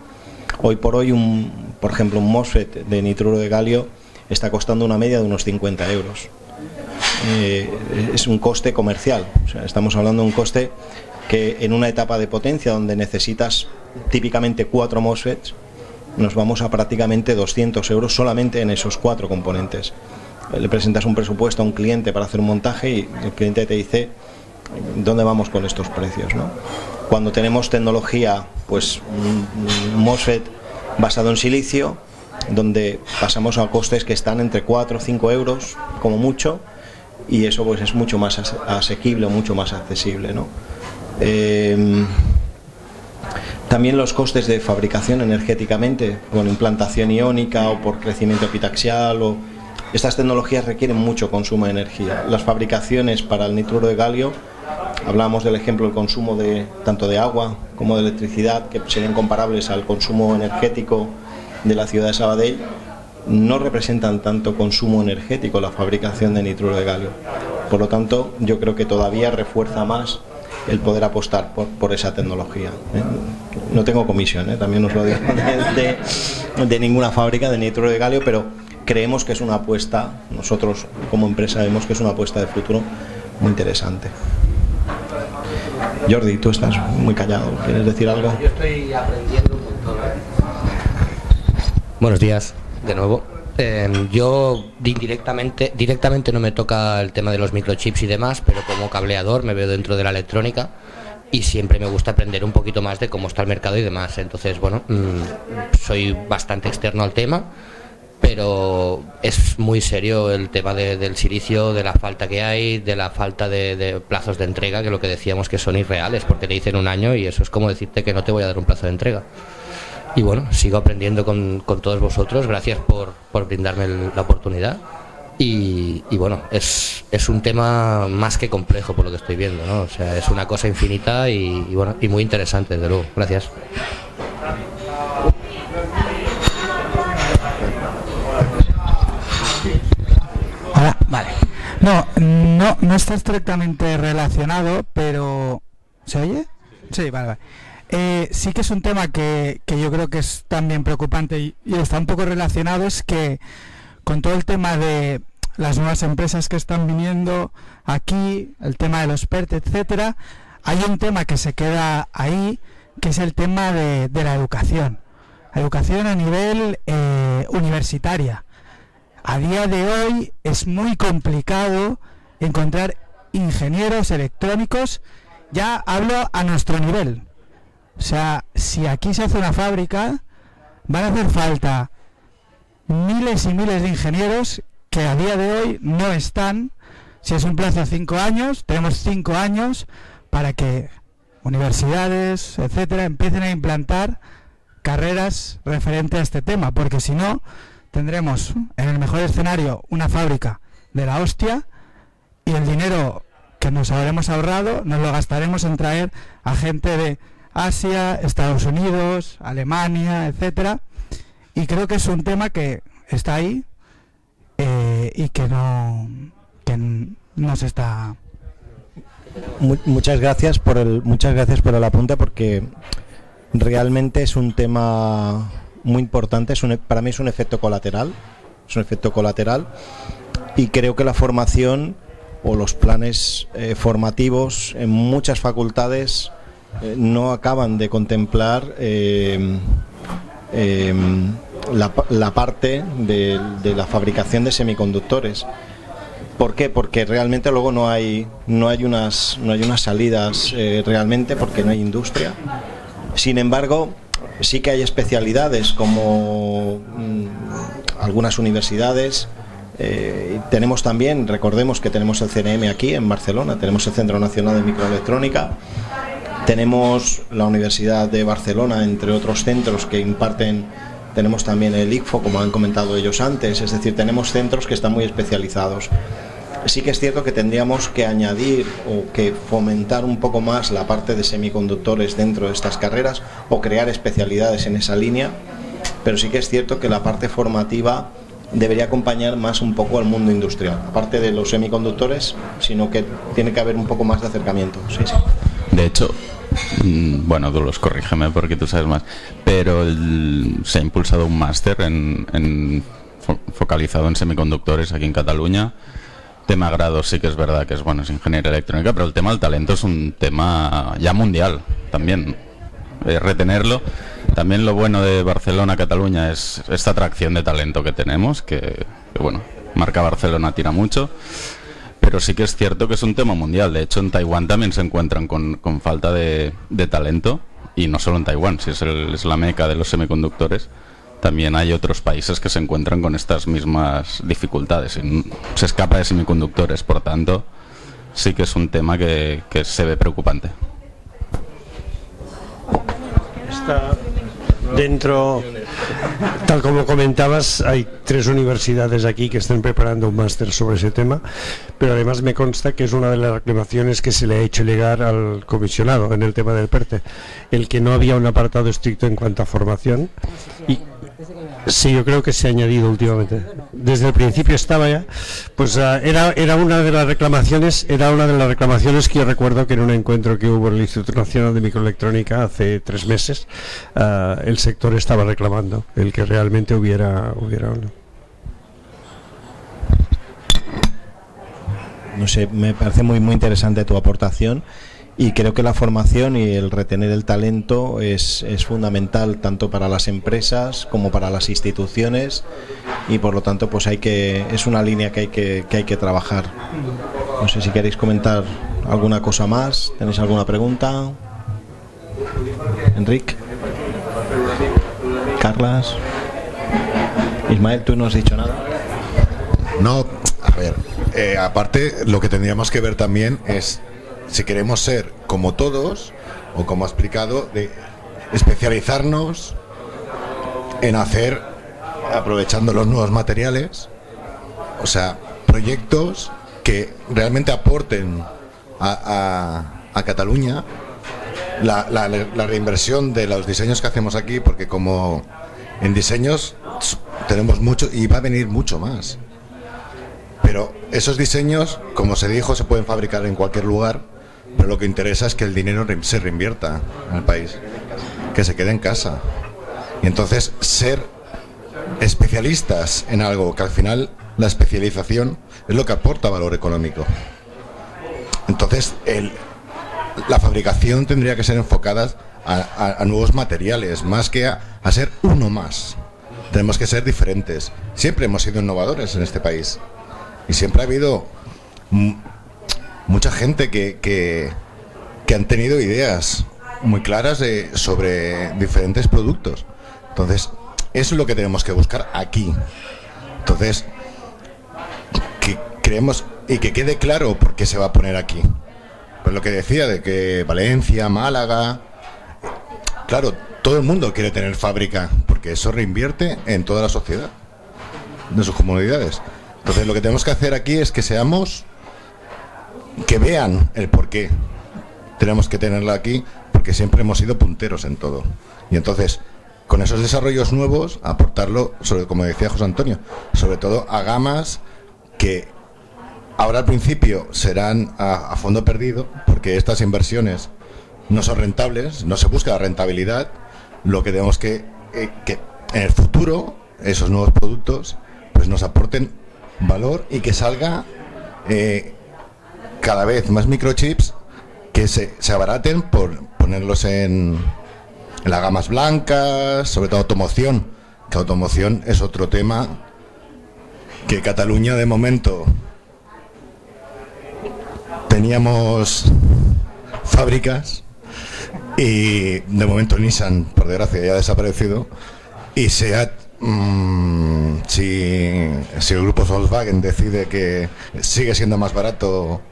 [SPEAKER 13] Hoy por hoy, por ejemplo, un MOSFET de nitruro de galio está costando una media de unos 50 euros. Es un coste comercial, o sea, estamos hablando de un coste que en una etapa de potencia donde necesitas típicamente 4 MOSFETs, nos vamos a prácticamente 200 euros solamente en esos 4 componentes. Le presentas un presupuesto a un cliente para hacer un montaje y el cliente te dice ¿dónde vamos con estos precios, ¿no? Cuando tenemos tecnología, pues un MOSFET basado en silicio, donde pasamos a costes que están entre 4 o 5 euros como mucho, y eso pues es mucho más asequible o mucho más accesible, ¿no? También los costes de fabricación energéticamente, con implantación iónica o por crecimiento epitaxial, estas tecnologías requieren mucho consumo de energía. Las fabricaciones para el nitruro de galio, hablábamos del ejemplo del consumo tanto de agua como de electricidad, que serían comparables al consumo energético de la ciudad de Sabadell. No representan tanto consumo energético la fabricación de nitruro de galio. Por lo tanto, yo creo que todavía refuerza más el poder apostar por esa tecnología. No tengo comisión, también os lo digo, de ninguna fábrica de nitruro de galio, pero creemos que es una apuesta, nosotros como empresa vemos que es una apuesta de futuro muy interesante. Jordi, tú estás muy callado, ¿quieres decir algo?
[SPEAKER 4] Yo estoy aprendiendo un montón. Buenos días. De nuevo, yo directamente no me toca el tema de los microchips y demás, pero como cableador me veo dentro de la electrónica y siempre me gusta aprender un poquito más de cómo está el mercado y demás. Entonces, bueno, soy bastante externo al tema, pero es muy serio el tema del silicio, de la falta que hay, de la falta de plazos de entrega, que lo que decíamos que son irreales, porque te dicen un año y eso es como decirte que no te voy a dar un plazo de entrega. Y bueno, sigo aprendiendo con todos vosotros. Gracias por brindarme la oportunidad. y bueno, es un tema más que complejo por lo que estoy viendo, ¿no? O sea, es una cosa infinita y bueno, y muy interesante, desde luego. Gracias.
[SPEAKER 8] Hola, vale. No está estrictamente relacionado, pero ¿se oye? Sí, vale. Sí que es un tema que yo creo que es también preocupante y está un poco relacionado, es que con todo el tema de las nuevas empresas que están viniendo aquí, el tema de los PERT, etcétera, hay un tema que se queda ahí, que es el tema de la educación. La educación a nivel universitaria. A día de hoy es muy complicado encontrar ingenieros electrónicos, ya hablo a nuestro nivel. O sea, si aquí se hace una fábrica, van a hacer falta miles y miles de ingenieros que a día de hoy no están. Si es un plazo de 5 años, tenemos 5 años para que universidades, etcétera, empiecen a implantar carreras referentes a este tema, porque si no, tendremos en el mejor escenario una fábrica de la hostia y el dinero que nos habremos ahorrado nos lo gastaremos en traer a gente de Asia, Estados Unidos, Alemania, etcétera, y creo que es un tema que está ahí y que no se está.
[SPEAKER 13] Muchas gracias por el apunte, porque realmente es un tema muy importante. Para mí es un efecto colateral, y creo que la formación o los planes formativos en muchas facultades no acaban de contemplar la parte de la fabricación de semiconductores. ¿Por qué? Porque realmente luego no hay unas salidas realmente, porque no hay industria. Sin embargo, sí que hay especialidades como algunas universidades. Tenemos también, recordemos que tenemos el CNM aquí en Barcelona, tenemos el Centro Nacional de Microelectrónica, tenemos la Universidad de Barcelona, entre otros centros que imparten, tenemos también el ICFO, como han comentado ellos antes, es decir, tenemos centros que están muy especializados. Sí que es cierto que tendríamos que añadir o que fomentar un poco más la parte de semiconductores dentro de estas carreras o crear especialidades en esa línea, pero sí que es cierto que la parte formativa debería acompañar más un poco al mundo industrial, aparte de los semiconductores, sino que tiene que haber un poco más de acercamiento. Sí.
[SPEAKER 5] De hecho, bueno, Dulos, corrígeme porque tú sabes más, pero se ha impulsado un máster focalizado en semiconductores aquí en Cataluña. Tema grado sí que es verdad que es ingeniería electrónica, pero el tema del talento es un tema ya mundial también. Retenerlo. También lo bueno de Barcelona, Cataluña, es esta atracción de talento que tenemos, que marca Barcelona tira mucho, pero sí que es cierto que es un tema mundial. De hecho, en Taiwán también se encuentran con falta de talento, y no solo en Taiwán, si es la meca de los semiconductores. También hay otros países que se encuentran con estas mismas dificultades y se escapa de semiconductores. Por tanto, sí que es un tema que se ve preocupante.
[SPEAKER 6] Está dentro, tal como comentabas, hay 3 universidades aquí que están preparando un máster sobre ese tema, pero además me consta que es una de las reclamaciones que se le ha hecho llegar al comisionado en el tema del PERTE, el que no había un apartado estricto en cuanto a formación. Y sí, yo creo que se ha añadido últimamente. Desde el principio estaba ya. Pues era una de las reclamaciones que yo recuerdo que en un encuentro que hubo en el Instituto Nacional de Microelectrónica hace 3 meses, el sector estaba reclamando el que realmente hubiera uno.
[SPEAKER 13] No sé, me parece muy interesante tu aportación. Y creo que la formación y el retener el talento es fundamental tanto para las empresas como para las instituciones, y por lo tanto pues es una línea que hay que trabajar. No sé si queréis comentar alguna cosa más. ¿Tenéis alguna pregunta? Enric, Carlas, Ismael, tú no has dicho nada.
[SPEAKER 12] No, a ver, aparte lo que tendríamos que ver también es si queremos ser como todos, o como ha explicado, de especializarnos en hacer, aprovechando los nuevos materiales, o sea, proyectos que realmente aporten a Cataluña la reinversión de los diseños que hacemos aquí, porque como en diseños tenemos mucho y va a venir mucho más. Pero esos diseños, como se dijo, se pueden fabricar en cualquier lugar, pero lo que interesa es que el dinero se reinvierta en el país, que se quede en casa. Y entonces ser especialistas en algo, que al final la especialización es lo que aporta valor económico. Entonces la fabricación tendría que ser enfocada a nuevos materiales, más que a ser uno más. Tenemos que ser diferentes. Siempre hemos sido innovadores en este país. Y siempre ha habido mucha gente que han tenido ideas muy claras sobre diferentes productos. Entonces, eso es lo que tenemos que buscar aquí. Entonces, que creemos y que quede claro por qué se va a poner aquí. Pues lo que decía de que Valencia, Málaga, claro, todo el mundo quiere tener fábrica, porque eso reinvierte en toda la sociedad, de sus comunidades. Entonces lo que tenemos que hacer aquí es que vean el por qué tenemos que tenerla aquí, porque siempre hemos sido punteros en todo. Y entonces, con esos desarrollos nuevos, aportarlo, como decía José Antonio, sobre todo a gamas que ahora al principio serán a fondo perdido, porque estas inversiones no son rentables, no se busca la rentabilidad. Lo que tenemos que en el futuro esos nuevos productos pues nos aporten valor y que salga cada vez más microchips que se abaraten por ponerlos en las gamas blancas, sobre todo automoción, que automoción es otro tema que Cataluña de momento teníamos fábricas y de momento Nissan, por desgracia, ya ha desaparecido, y SEAT, si el grupo Volkswagen decide que sigue siendo más barato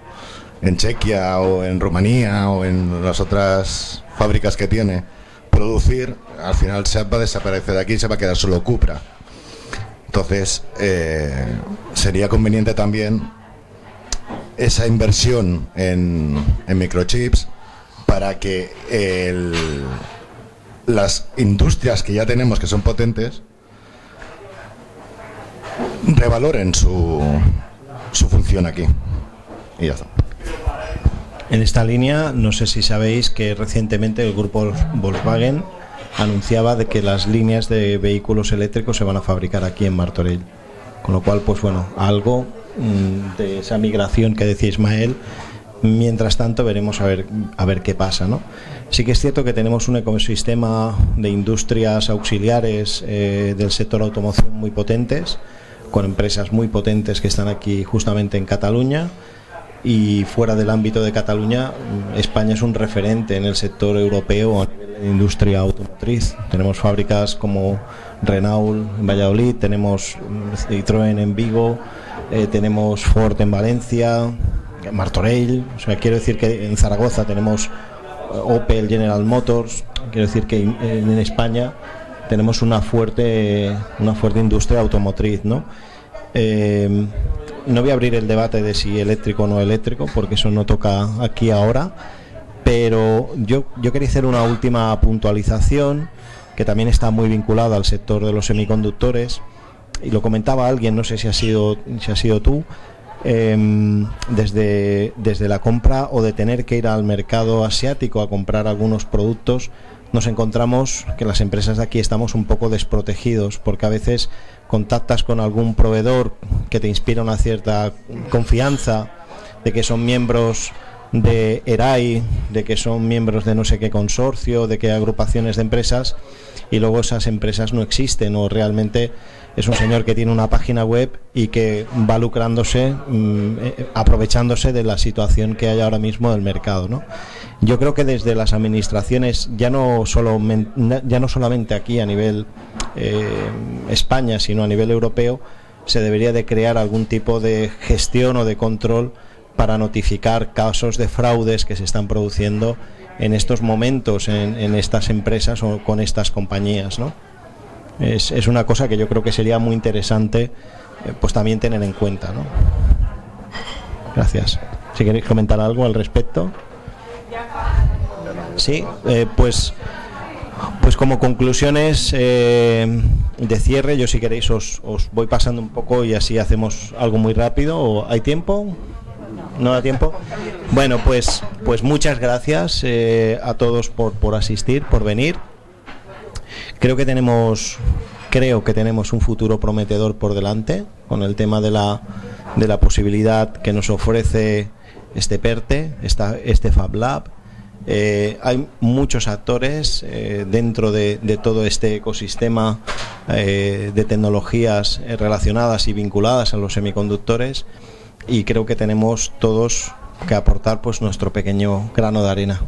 [SPEAKER 12] en Chequia o en Rumanía o en las otras fábricas que tiene producir, al final SEAT va a desaparecer de aquí y se va a quedar solo Cupra. Entonces sería conveniente también esa inversión en microchips para que las industrias que ya tenemos, que son potentes, revaloren su función aquí. Y ya está.
[SPEAKER 13] En esta línea, no sé si sabéis que recientemente el grupo Volkswagen anunciaba de que las líneas de vehículos eléctricos se van a fabricar aquí en Martorell. Con lo cual, pues bueno, algo de esa migración que decía Ismael. Mientras tanto veremos a ver qué pasa, ¿no? Sí que es cierto que tenemos un ecosistema de industrias auxiliares del sector automoción muy potentes, con empresas muy potentes que están aquí justamente en Cataluña, y fuera del ámbito de Cataluña, España es un referente en el sector europeo a nivel de industria automotriz. Tenemos fábricas como Renault en Valladolid, tenemos Citroën en Vigo, tenemos Ford en Valencia, Martorell, o sea, quiero decir que en Zaragoza tenemos Opel, General Motors. Quiero decir que en España tenemos una fuerte industria automotriz, ¿no? No voy a abrir el debate de si eléctrico o no eléctrico, porque eso no toca aquí ahora, pero yo quería hacer una última puntualización que también está muy vinculada al sector de los semiconductores, y lo comentaba alguien, no sé si has sido tú. Desde la compra o de tener que ir al mercado asiático a comprar algunos productos, nos encontramos que las empresas de aquí estamos un poco desprotegidos, porque a veces contactas con algún proveedor que te inspira una cierta confianza de que son miembros de ERAI, de que son miembros de no sé qué consorcio, de qué agrupaciones de empresas, y luego esas empresas no existen, o realmente es un señor que tiene una página web y que va lucrándose, aprovechándose de la situación que hay ahora mismo del mercado, ¿no? Yo creo que desde las administraciones, ya no solamente aquí a nivel España, sino a nivel europeo, se debería de crear algún tipo de gestión o de control para notificar casos de fraudes que se están produciendo en estos momentos en estas empresas o con estas compañías, ¿no? Es una cosa que yo creo que sería muy interesante pues también tener en cuenta, ¿no? Gracias. Si queréis comentar algo al respecto. Sí, pues como conclusiones de cierre, yo si queréis os voy pasando un poco y así hacemos algo muy rápido. ¿O hay tiempo? ¿No da tiempo? Bueno, pues muchas gracias a todos por asistir, por venir. Creo que tenemos un futuro prometedor por delante con el tema de la posibilidad que nos ofrece este PERTE, este Fab Lab. Hay muchos actores dentro de todo este ecosistema de tecnologías relacionadas y vinculadas a los semiconductores, y creo que tenemos todos que aportar pues nuestro pequeño grano de arena.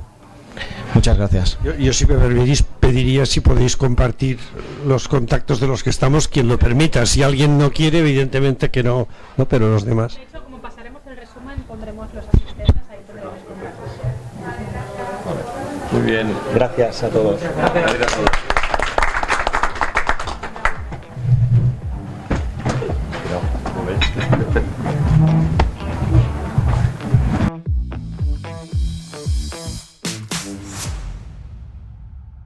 [SPEAKER 13] Muchas gracias.
[SPEAKER 6] Yo si me permitís, pediría si podéis compartir los contactos de los que estamos, quien lo permita. Si alguien no quiere, evidentemente que no, pero los demás.
[SPEAKER 1] De hecho, como pasaremos el resumen, pondremos los asistentes, ahí tendremos contactos.
[SPEAKER 13] Muy bien, gracias a todos.
[SPEAKER 6] Gracias.